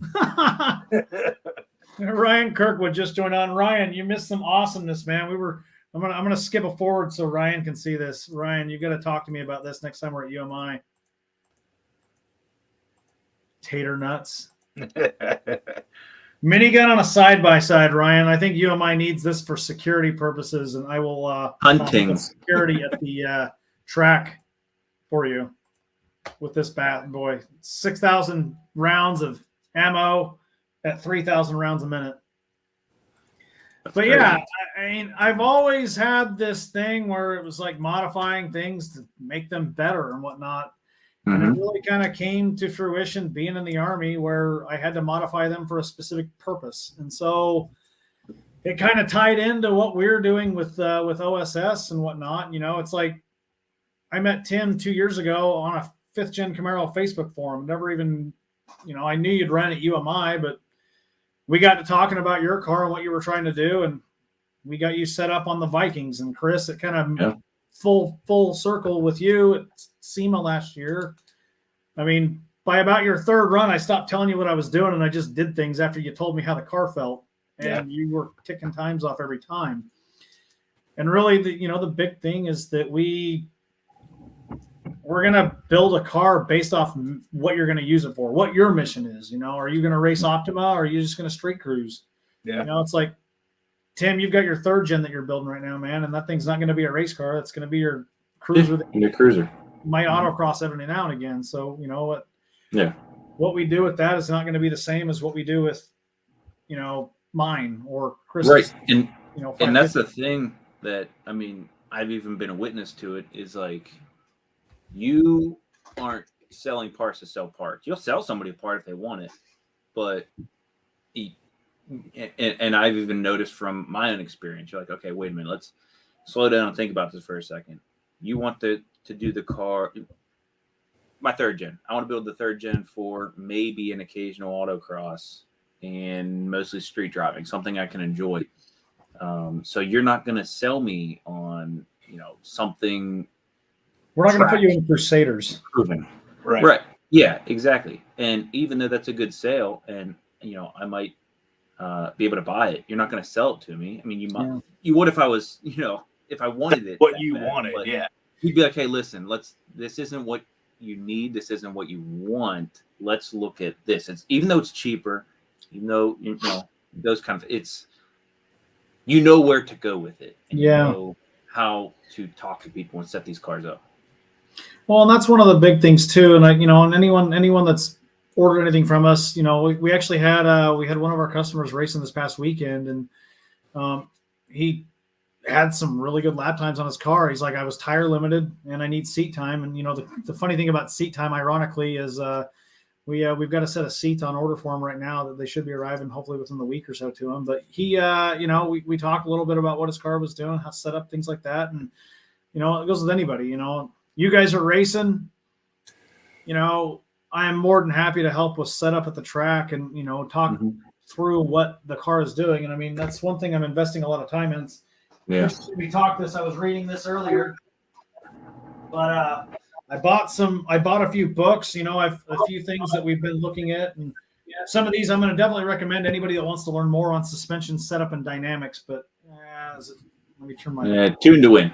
Ryan Kirkwood just joined on. Ryan, you missed some awesomeness, man. I'm gonna skip it forward so Ryan can see this. Ryan, you got to talk to me about this next time we're at UMI. Tater nuts. Minigun on a side-by-side, Ryan. I think UMI needs this for security purposes, and I will Hunting. security at the track for you with this bat boy. 6,000 rounds of ammo at 3,000 rounds a minute. That's But crazy. yeah, I mean, I've always had this thing where it was like modifying things to make them better and whatnot. And it really kind of came to fruition being in the Army where I had to modify them for a specific purpose. And so it kind of tied into what we're doing with OSS and whatnot. You know, it's like I met Tim 2 years ago on a 5th Gen Camaro Facebook forum. Never even, you know, I knew you'd run at UMI, but we got to talking about your car and what you were trying to do. And we got you set up on the Vikings. And Chris, it kind of full circle with you at SEMA last year. I mean, by about your 3rd run, I stopped telling you what I was doing and I just did things after you told me how the car felt. And you were ticking times off every time. And really, the big thing is that we're going to build a car based off what you're going to use it for, what your mission is. You know, are you going to race Optima or are you just going to street cruise? Yeah. You know, it's like, Tim, you've got your 3rd gen that you're building right now, man, and that thing's not going to be a race car. It's going to be your cruiser. Your cruiser. Might autocross every now and again. So, you know what? Yeah. What we do with that is not going to be the same as what we do with, you know, mine or Chris. Right. And you know, and that's the thing that, I mean, I've even been a witness to it, is like, you aren't selling parts to sell parts. You'll sell somebody a part if they want it, but and I've even noticed from my own experience, you're like, okay, wait a minute, let's slow down and think about this for a second. You want to do the car, my 3rd gen. I want to build the 3rd gen for maybe an occasional autocross and mostly street driving, something I can enjoy. So you're not going to sell me on, you know, something. We're not going to put you in Crusaders. Proven. Right. Yeah, exactly. And even though that's a good sale, and you know, I might be able to buy it, you're not going to sell it to me. I mean, you might, you would if I was, you know, if I wanted it. What you wanted, yeah. You'd be like, hey, listen, this isn't what you need. This isn't what you want. Let's look at this. It's, even though it's cheaper, even though, you know, those kind of, it's, you know where to go with it. And you know how to talk to people and set these cars up. Well, and that's one of the big things too. And you know, and anyone that's ordered anything from us, you know, we actually had one of our customers racing this past weekend, and he had some really good lap times on his car. He's like, I was tire limited and I need seat time. And you know, the funny thing about seat time, ironically, is we've got a set of seats on order for him right now that they should be arriving hopefully within the week or so to him. But he, you know, we talked a little bit about what his car was doing, how to set up things like that, and you know, it goes with anybody. You know, you guys are racing. You know, I am more than happy to help with setup at the track and, you know, talk through what the car is doing. And I mean, that's one thing I'm investing a lot of time in. Yeah. We talked this. I was reading this earlier, but I bought a few books. You know, a few things that we've been looking at, and some of these I'm going to definitely recommend anybody that wants to learn more on suspension setup and dynamics. But let me turn my Tune to win.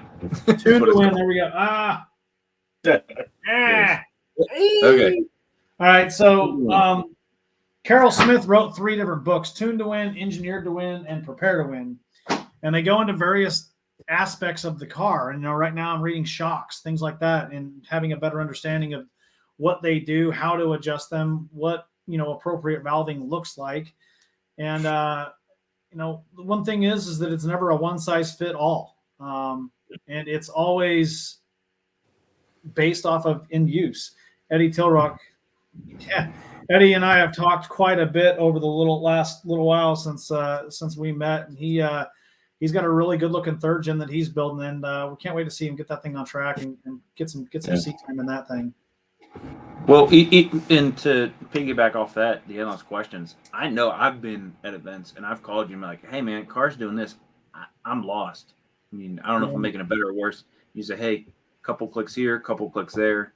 Tune to win. There we go. Okay. All right. So Carol Smith wrote 3 different books: Tune to Win, Engineered to Win, and Prepare to Win. And they go into various aspects of the car. And, you know, right now I'm reading shocks, things like that, and having a better understanding of what they do, how to adjust them, what, you know, appropriate valving looks like. And, you know, the one thing is that it's never a one size fit all. And it's always based off of in use. Eddie Tilrock. Yeah. Eddie and I have talked quite a bit over the last little while since we met, and he's got a really good looking 3rd gen that he's building, and we can't wait to see him get that thing on track and get some seat time in that thing. Well, and to piggyback off that, the endless questions, I know I've been at events and I've called you and been like, hey man, car's doing this. I'm lost. I mean, I don't know if I'm making it better or worse. You say, hey, couple clicks here, couple clicks there.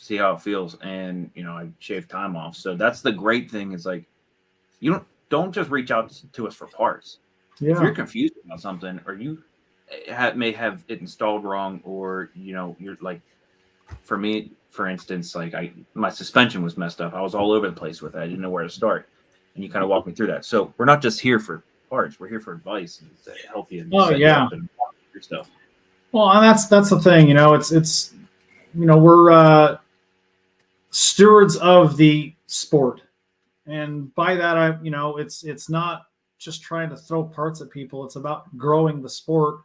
see how it feels, and I shave time off. So that's the great thing is like, you don't just reach out to us for parts. If you're confused about something, or you may have it installed wrong, or you're like, for me, for instance, like my suspension was messed up. I was all over the place with it. I didn't know where to start, and you kind of walked me through that. So we're not just here for parts; we're here for advice and to help you. Oh yeah, and your stuff. Well, and that's the thing. It's we're stewards of the sport, and by that it's not just trying to throw parts at people. It's about growing the sport.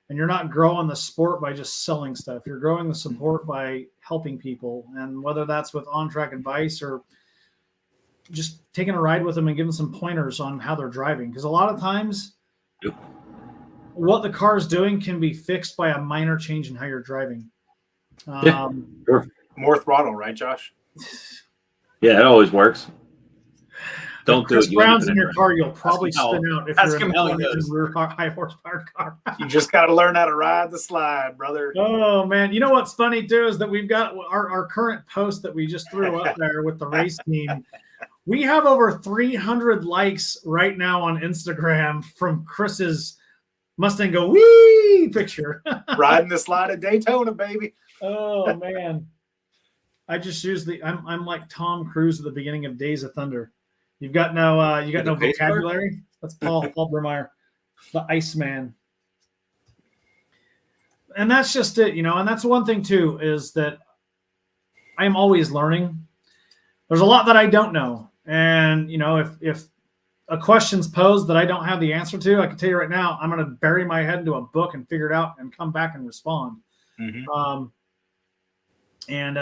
And you're not growing the sport by just selling stuff. You're growing the support by helping people. And whether that's with on-track advice or just taking a ride with them and giving some pointers on how they're driving. Because a lot of times what the car is doing can be fixed by a minor change in how you're driving. Sure. More throttle, right, Josh? Yeah, it always works. Don't do Chris it. Brown's in your car, you'll probably spin out if Ask you're him in how he a knows. rear high horsepower car. You just got to learn how to ride the slide, brother. Oh man, you know what's funny too is that we've got our current post that we just threw up there with the race team. We have over 300 likes right now on Instagram from Chris's Mustang Go Wee picture. Riding the slide at Daytona, baby. Oh man, I just use I'm like Tom Cruise at the beginning of Days of Thunder. You've got no vocabulary. That's Paul Bremeyer, the Iceman. And that's just it, and that's one thing too, is that I am always learning. There's a lot that I don't know. And if a question's posed that I don't have the answer to, I can tell you right now, I'm going to bury my head into a book and figure it out and come back and respond. Mm-hmm. And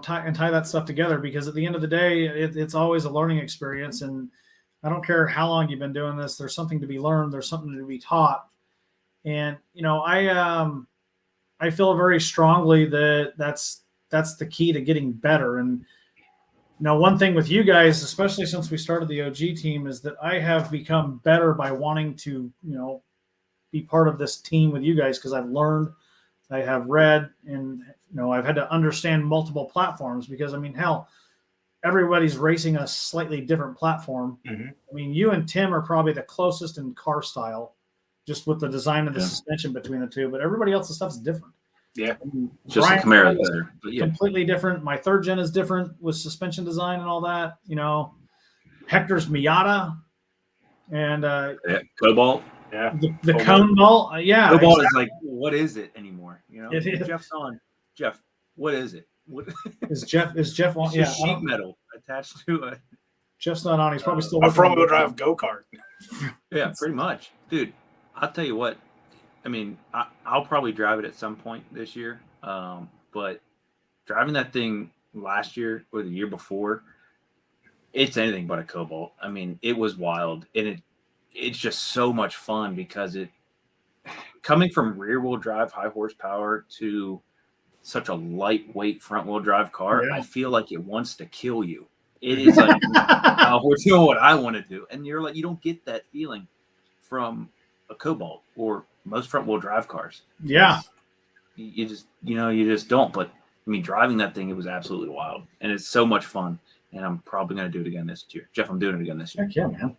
tie that stuff together, because at the end of the day, it's always a learning experience. And I don't care how long you've been doing this, there's something to be learned, there's something to be taught. And I feel very strongly that that's the key to getting better. And one thing with you guys, especially since we started the OG team, is that I have become better by wanting to be part of this team with you guys, because I've learned, I have read, and I've had to understand multiple platforms, because hell, everybody's racing a slightly different platform. Mm-hmm. You and Tim are probably the closest in car style, just with the design of the suspension between the two, but everybody else's stuff's different. Yeah. Just a Camaros better, but completely different. My third gen is different with suspension design and all that. Hector's Miata and Cobalt. Yeah. The cone ball. Yeah. Cobalt is like, what is it anymore? It is. Jeff's on. Jeff, what is it? What is Jeff on? It's just sheet metal attached to it. Jeff's not on. He's probably still a front wheel drive go-kart. Yeah, pretty much. Dude, I'll tell you what. I'll probably drive it at some point this year. But driving that thing last year or the year before, it's anything but a Cobalt. It was wild, and it's just so much fun, because coming from rear wheel drive, high horsepower, to such a lightweight front wheel drive car, I feel like it wants to kill you. It is like, we're doing what I want to do. And you're like, you don't get that feeling from a Cobalt or most front wheel drive cars. Yeah. You just don't. But driving that thing, it was absolutely wild, and it's so much fun. And I'm probably going to do it again this year. Jeff, I'm doing it again this year. Heck yeah, man.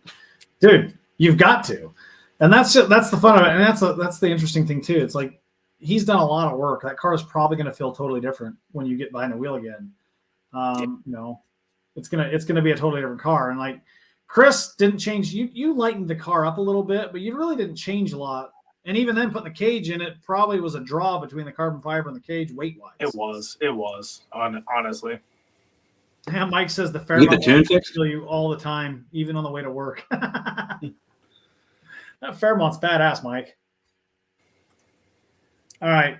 Dude, you've got to. And that's the fun of it. And that's the interesting thing too. It's like, he's done a lot of work. That car is probably going to feel totally different when you get behind the wheel again. It's gonna be a totally different car. And like, Chris didn't change. You lightened the car up a little bit, but you really didn't change a lot. And even then, putting the cage in it probably was a draw between the carbon fiber and the cage weight wise. It was honestly. Yeah, Mike says the Fairmont the tune fixed? kill you all the time, even on the way to work. That Fairmont's badass, Mike. All right.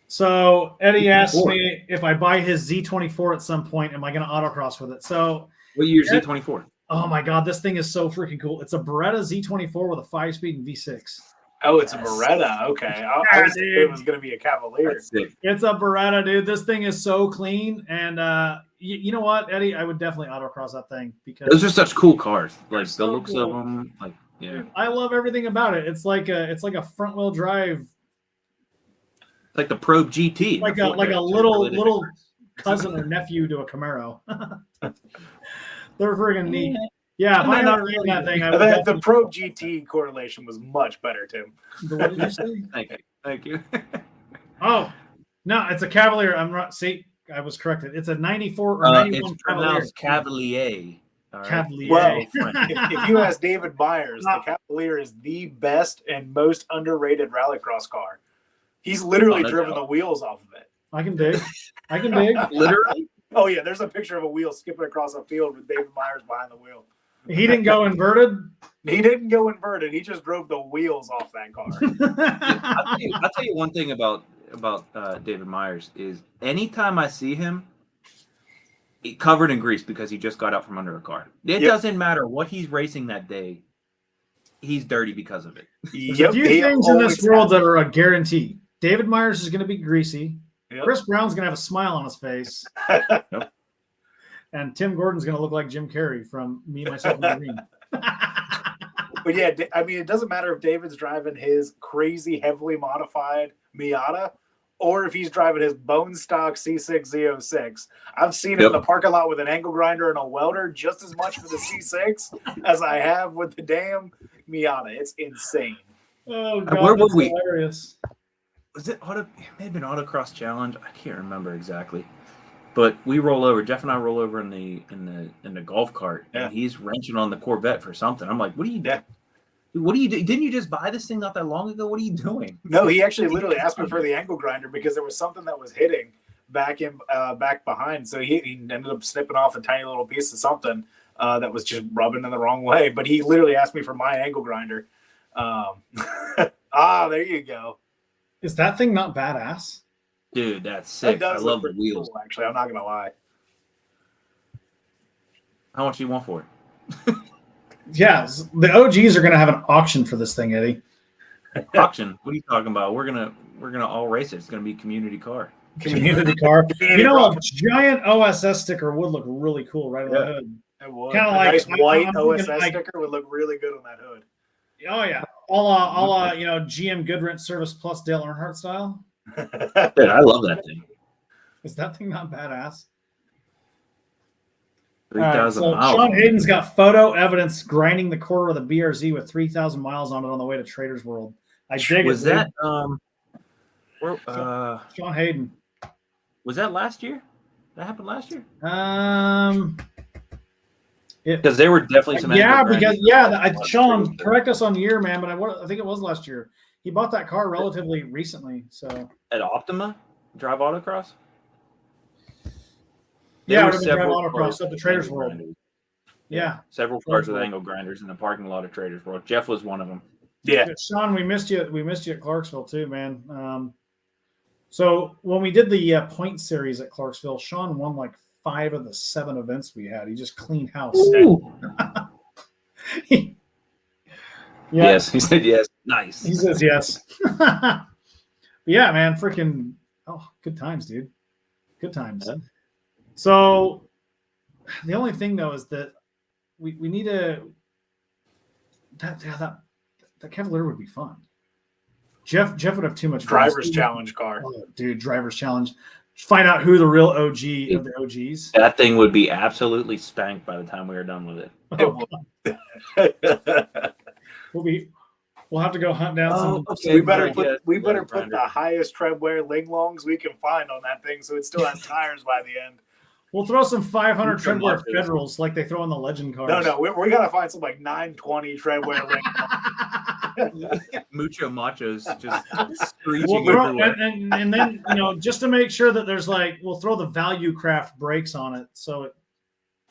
So Eddie asked me if I buy his Z24 at some point, am I going to autocross with it? So what year is Z24? Oh my God, this thing is so freaking cool. It's a Beretta Z24 with a 5-speed and V6. Oh, it's a Beretta. Okay. I was thinking it was going to be a Cavalier. It's a Beretta, dude. This thing is so clean. And you know what, Eddie? I would definitely autocross that thing, because those are such cool cars. Like the so looks cool. of them. Like, yeah. I love everything about it. It's like a front wheel drive like the Probe GT, like a little cousin or nephew to a Camaro. They're friggin' neat. Yeah, if I had really that thing, I would. The Probe GT correlation was much better, Tim. What did you say? Thank you. Oh no, it's a Cavalier. I'm not. See, I was corrected. It's a 94 or 91 It's pronounced Cavalier. Right? Cavalier. Well, if you ask David Myers, the Cavalier is the best and most underrated rallycross car. He's literally driven the wheels off of it. I can dig. Literally? Oh, yeah. There's a picture of a wheel skipping across a field with David Myers behind the wheel. He didn't go inverted? He didn't go inverted. He just drove the wheels off that car. I'll tell you one thing about David Myers is anytime I see him covered in grease because he just got out from under a car. It doesn't matter what he's racing that day. He's dirty because of it. There's a few things in this world that are a guarantee. David Myers is going to be greasy. Yep. Chris Brown's going to have a smile on his face. Yep. And Tim Gordon's going to look like Jim Carrey from Me, Myself, and Irene. But yeah, I mean, it doesn't matter if David's driving his crazy, heavily modified Miata or if he's driving his bone stock C6 Z06. I've seen him in the parking lot with an angle grinder and a welder just as much for the C6 as I have with the damn Miata. It's insane. Oh, God, where were we? Hilarious. Was it it may have been Autocross Challenge? I can't remember exactly. But we roll over. Jeff and I roll over in the golf cart, and he's wrenching on the Corvette for something. I'm like, "What are you doing? What are you doing? Didn't you just buy this thing not that long ago? What are you doing?" No, he actually literally asked me for the angle grinder because there was something that was hitting back behind. So he ended up snipping off a tiny little piece of something that was just rubbing in the wrong way. But he literally asked me for my angle grinder. There you go. Is that thing not badass? Dude, that's sick. I love the wheels. Cool, actually, I'm not gonna lie. How much do you want for it? Yeah, the OGs are gonna have an auction for this thing, Eddie. Auction? What are you talking about? We're gonna all race it. It's gonna be community car. Community car. You know, a giant OSS sticker would look really cool right on the hood. It would. Kind of like nice white OSS sticker would look really good on that hood. Oh yeah, all GM Goodrent Service Plus Dale Earnhardt style. Dude, I love that thing. Is that thing not badass? 3,000 miles. Sean Hayden's got photo evidence grinding the quarter of the BRZ with 3,000 miles on it on the way to Trader's World. I dig it. Was that Sean Hayden? Was that last year? That happened last year? Because there were definitely some. Sean, correct us on the year, man, but I think it was last year. He bought that car relatively recently, so at Optima, drive autocross. Yeah, it was drive autocross at the Trader's World. Yeah, several cars with angle grinders in the parking lot of Trader's World. Jeff was one of them. Yeah, Sean, we missed you. We missed you at Clarksville too, man. So when we did the point series at Clarksville, Sean won like 5 of the 7 events we had. He just cleaned house. Yes, he said yes. Nice. He says yes. Yeah, man, freaking good times, dude. Good times. Yeah. So the only thing though is that we need that Cavalier would be fun. Jeff would have too much driver's challenge car. Oh, dude, driver's challenge. Find out who the real OG of the OGs. That thing would be absolutely spanked by the time we are done with it. We'll have to go hunt down some. Okay, we better put the highest treadwear linglongs we can find on that thing so it still has tires by the end. We'll throw some 500 treadwear Federals like they throw in the legend cars. No, we got to find some like 920 treadwear linglongs. Mucho machos just screeching everywhere. And then, just to make sure that there's we'll throw the Value Craft brakes on it so it,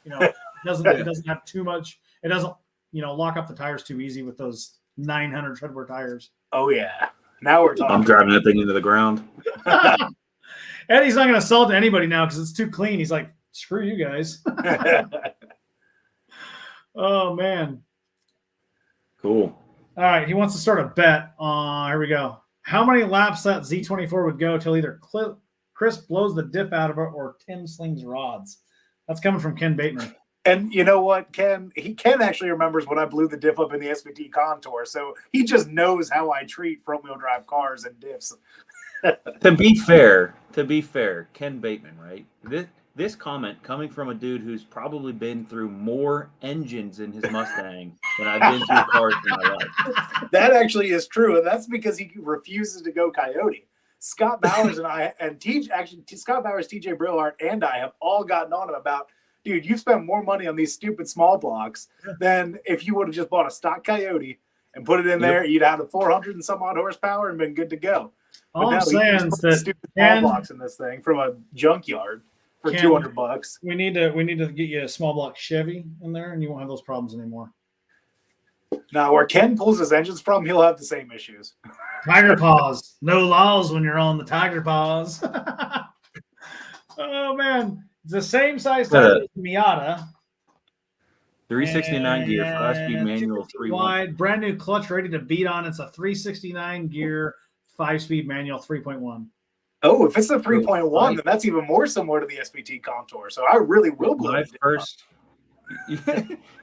it doesn't have too much. It doesn't, lock up the tires too easy with those 900 treadwear tires. Oh yeah. Now we're talking. I'm driving that thing into the ground. Eddie's not going to sell it to anybody now because it's too clean. He's like, screw you guys. Oh, man. Cool. All right. He wants to start a bet. Here we go. How many laps that Z24 would go till either Chris blows the diff out of it or Tim slings rods? That's coming from Ken Bateman. And you know what, Ken actually remembers when I blew the diff up in the SVT Contour, so he just knows how I treat front-wheel drive cars and diffs. To be fair, Ken Bateman, right? This comment coming from a dude who's probably been through more engines in his Mustang than I've been through cars in my life. That actually is true, and that's because he refuses to go coyote. Scott Bowers and I, and Scott Bowers, TJ Brillhart, and I have all gotten on him about, dude, you spent more money on these stupid small blocks than if you would have just bought a stock coyote and put it in there. You'd have the 400 and some odd horsepower and been good to go. All I'm saying is that stupid small blocks in this thing from a junkyard for $200. We need to get you a small block Chevy in there, and you won't have those problems anymore. Now, where Ken pulls his engines from, he'll have the same issues. Tiger paws. No laws when you're on the tiger paws. Oh, man. It's the same size tire as the Miata. 369 gear, 5-speed manual, 3 wide, brand new clutch ready to beat on. It's a 369 gear, 5-speed manual, 3.1. Oh, if it's a 3.1, then that's even more similar to the SVT Contour. So I really will blow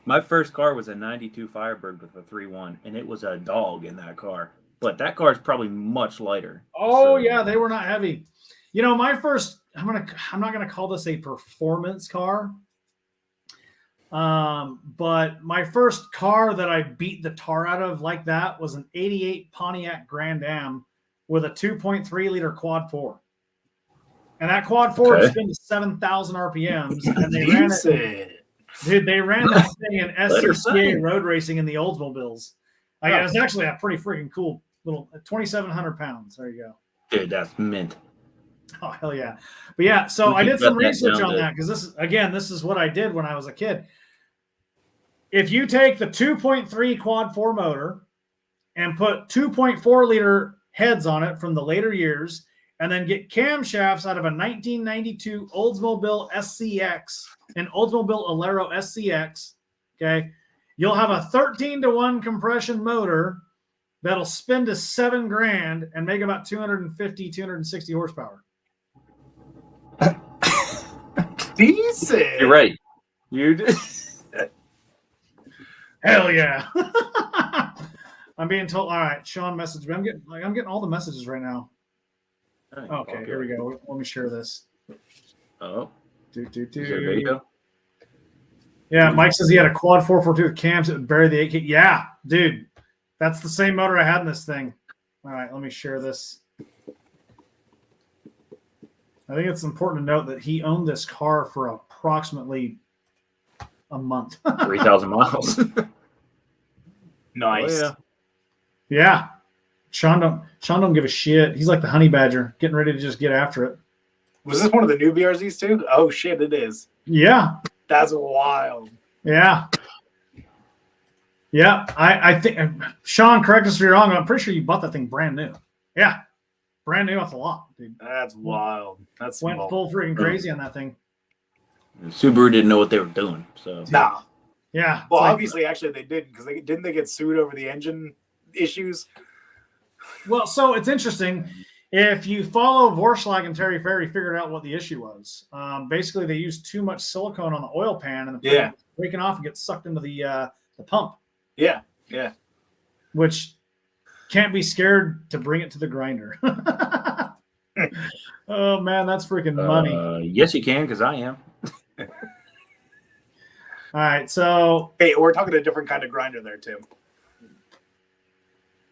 My first car was a 92 Firebird with a 3.1, and it was a dog in that car. But that car is probably much lighter. Oh, yeah, they were not heavy. You know, my first, I'm not gonna call this a performance car. But my first car that I beat the tar out of like that was an 88 Pontiac Grand Am with a 2.3 liter quad 4. And that quad 4 was spinning 7,000 RPMs, and they ran it. Dude, they ran that thing in SCCA road racing in the Oldsmobiles. It was actually a pretty freaking cool little 2,700 pounds. There you go. Dude, that's mint. Oh, hell yeah. But yeah, so I did some research on that because this is what I did when I was a kid. If you take the 2.3 quad 4 motor and put 2.4 liter heads on it from the later years, and then get camshafts out of a 1992 Oldsmobile SCX, an Oldsmobile Alero SCX, okay, you'll have a 13-to-1 compression motor that'll spin to $7,000 and make about 250, 260 horsepower. Decent. You're right. Hell yeah. I'm being told. All right, Sean messaged me. I'm getting all the messages right now. Okay, here we go. Let me share this. Oh. Is there a video? Yeah, Mike says he had a quad 442 with cams that would bury the 8K. Yeah, dude. That's the same motor I had in this thing. All right, let me share this. I think it's important to note that he owned this car for approximately a month. 3,000 miles. Nice. Oh, Yeah. Sean don't give a shit. He's like the honey badger, getting ready to just get after it. Was this one of the new BRZs too? Oh shit, it is. Yeah. That's wild. Yeah. Yeah. I think Sean, correct us if you're wrong. I'm pretty sure you bought that thing brand new. Yeah. Brand new off the lot, dude. That's wild. That's went full freaking crazy on that thing. Subaru didn't know what they were doing. So nah. Yeah. Well, obviously, actually, they didn't because didn't they get sued over the engine issues? Well, so it's interesting. If you follow Vorschlag and Terry Ferry figured out what the issue was. Basically, they used too much silicone on the oil pan, and the pan was breaking off and gets sucked into the pump. Yeah. Yeah. Which can't be scared to bring it to the grinder. Oh man, that's freaking money. Yes, you can, because I am. All right, so hey, we're talking a different kind of grinder there, Tim.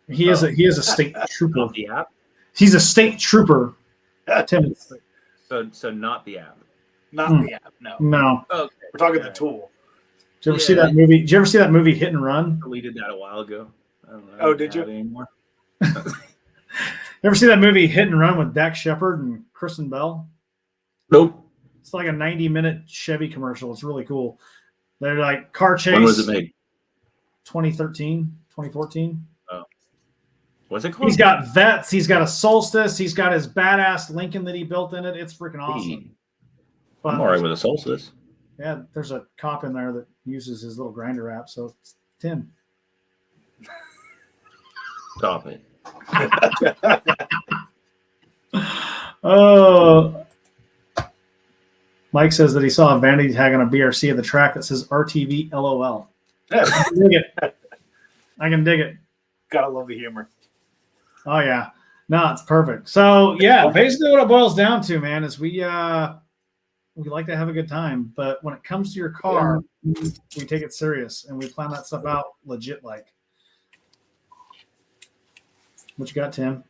He is a state trooper. Not the app. He's a state trooper. Tim. So not the app. Not the app. No. No. Okay. We're talking the tool. Did you ever see that movie? Did you ever see that movie Hit and Run? Deleted that a while ago. I don't know. Oh, did you? Anymore. You ever see that movie Hit and Run with Dak Shepard and Kristen Bell? Nope. It's like a 90-minute Chevy commercial. It's really cool. They're like car chase. When was it made? 2013, 2014. Oh. What's it called? He's got vets. He's got a Solstice. He's got his badass Lincoln that he built in it. It's freaking awesome. I'm all right with a Solstice. Yeah, there's a cop in there that uses his little grinder app. So it's Tim. Stop it. Mike says that he saw a vanity tag on a BRC at the track that says RTV LOL. I can dig it. Gotta love the humor. Oh yeah. No, it's perfect. So yeah, basically what it boils down to, man, is we like to have a good time, but when it comes to your car, we take it serious and we plan that stuff out legit like. What you got, Tim?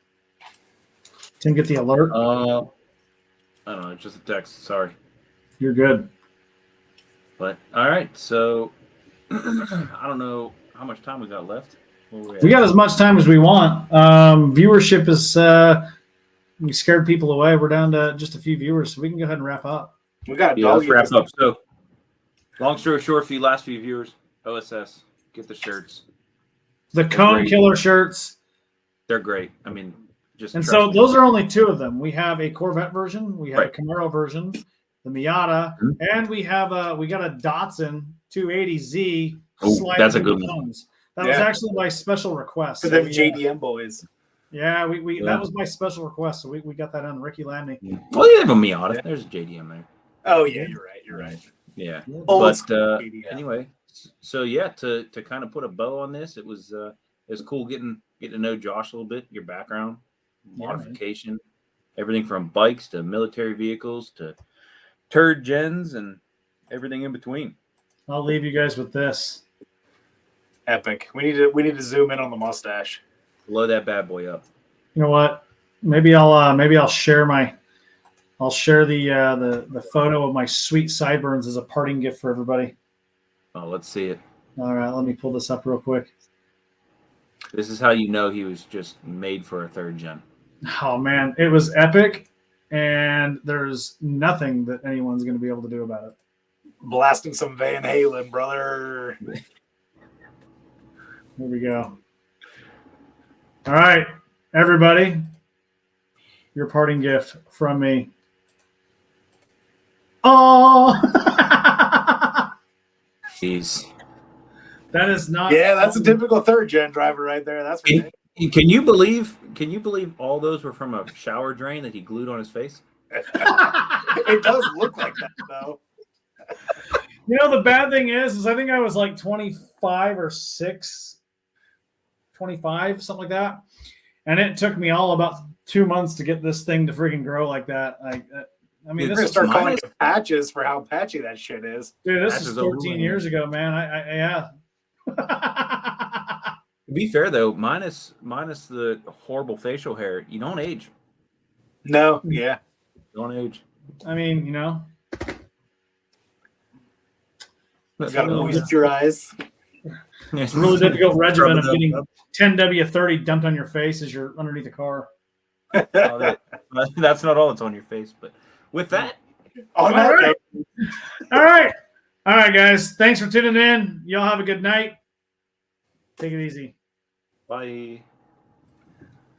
Tim, get the alert. I don't know, just a text. Sorry. You're good. But all right, so I don't know how much time we got left. We got as much time as we want. Viewership is we scared people away. We're down to just a few viewers, so we can go ahead and wrap up. We got a Yeah, dog. let's wrap up. So, long story short, for you last few viewers, OSS, get the shirts. The Cone Killer shirts. They're great. I mean, just And trust so me. those are only two of them. We have a Corvette version, we have Right. a Camaro version, the Miata, and we got a Datsun 280Z. Oh, slide that's a into good the one. cones. That was Yeah. actually my special request. For So them we, JDM boys. yeah, Yeah. that was my special request. So we got that on Ricky Lamney. Well, you have a Miata. There's a JDM there. Oh yeah, you're right. You're right. Yeah. Old But school JDM. anyway, so yeah, to kind of put a bow on this, it was cool getting to know Josh a little bit, your background, Yeah, modification, everything from bikes to military vehicles to turd gens and everything in between. I'll leave you guys with this. Epic. We need to zoom in on the mustache. Blow that bad boy up. You know what? Maybe I'll share the photo of my sweet sideburns as a parting gift for everybody. Oh, let's see it. All right, let me pull this up real quick. This is how you know he was just made for a third gen. Oh man, it was epic, and there's nothing that anyone's going to be able to do about it. Blasting some Van Halen, brother. Here we go. All right, everybody, your parting gift from me. Oh, Jeez. that is not. Yeah, that's a typical third gen driver right there. That's for Can, can you believe all those were from a shower drain that he glued on his face? It does look like that though. You know, the bad thing is I think I was like 25 or 25, something like that. And it took me all about 2 months to get this thing to freaking grow like that. I mean, We're this gonna is start calling it patches for how patchy that shit is. dude, this Patches is over 14 one. years ago, man. Yeah. To be fair though, minus the horrible facial hair, you don't age. No, yeah. You don't age. I mean, you know. You gotta moist your eyes. It's a really difficult regimen of getting 10W30 dumped on your face as you're underneath the car. Oh, that's not all that's on your face, but with that, On that All right. note, All right. All right, guys. Thanks for tuning in. Y'all have a good night. Take it easy. bye.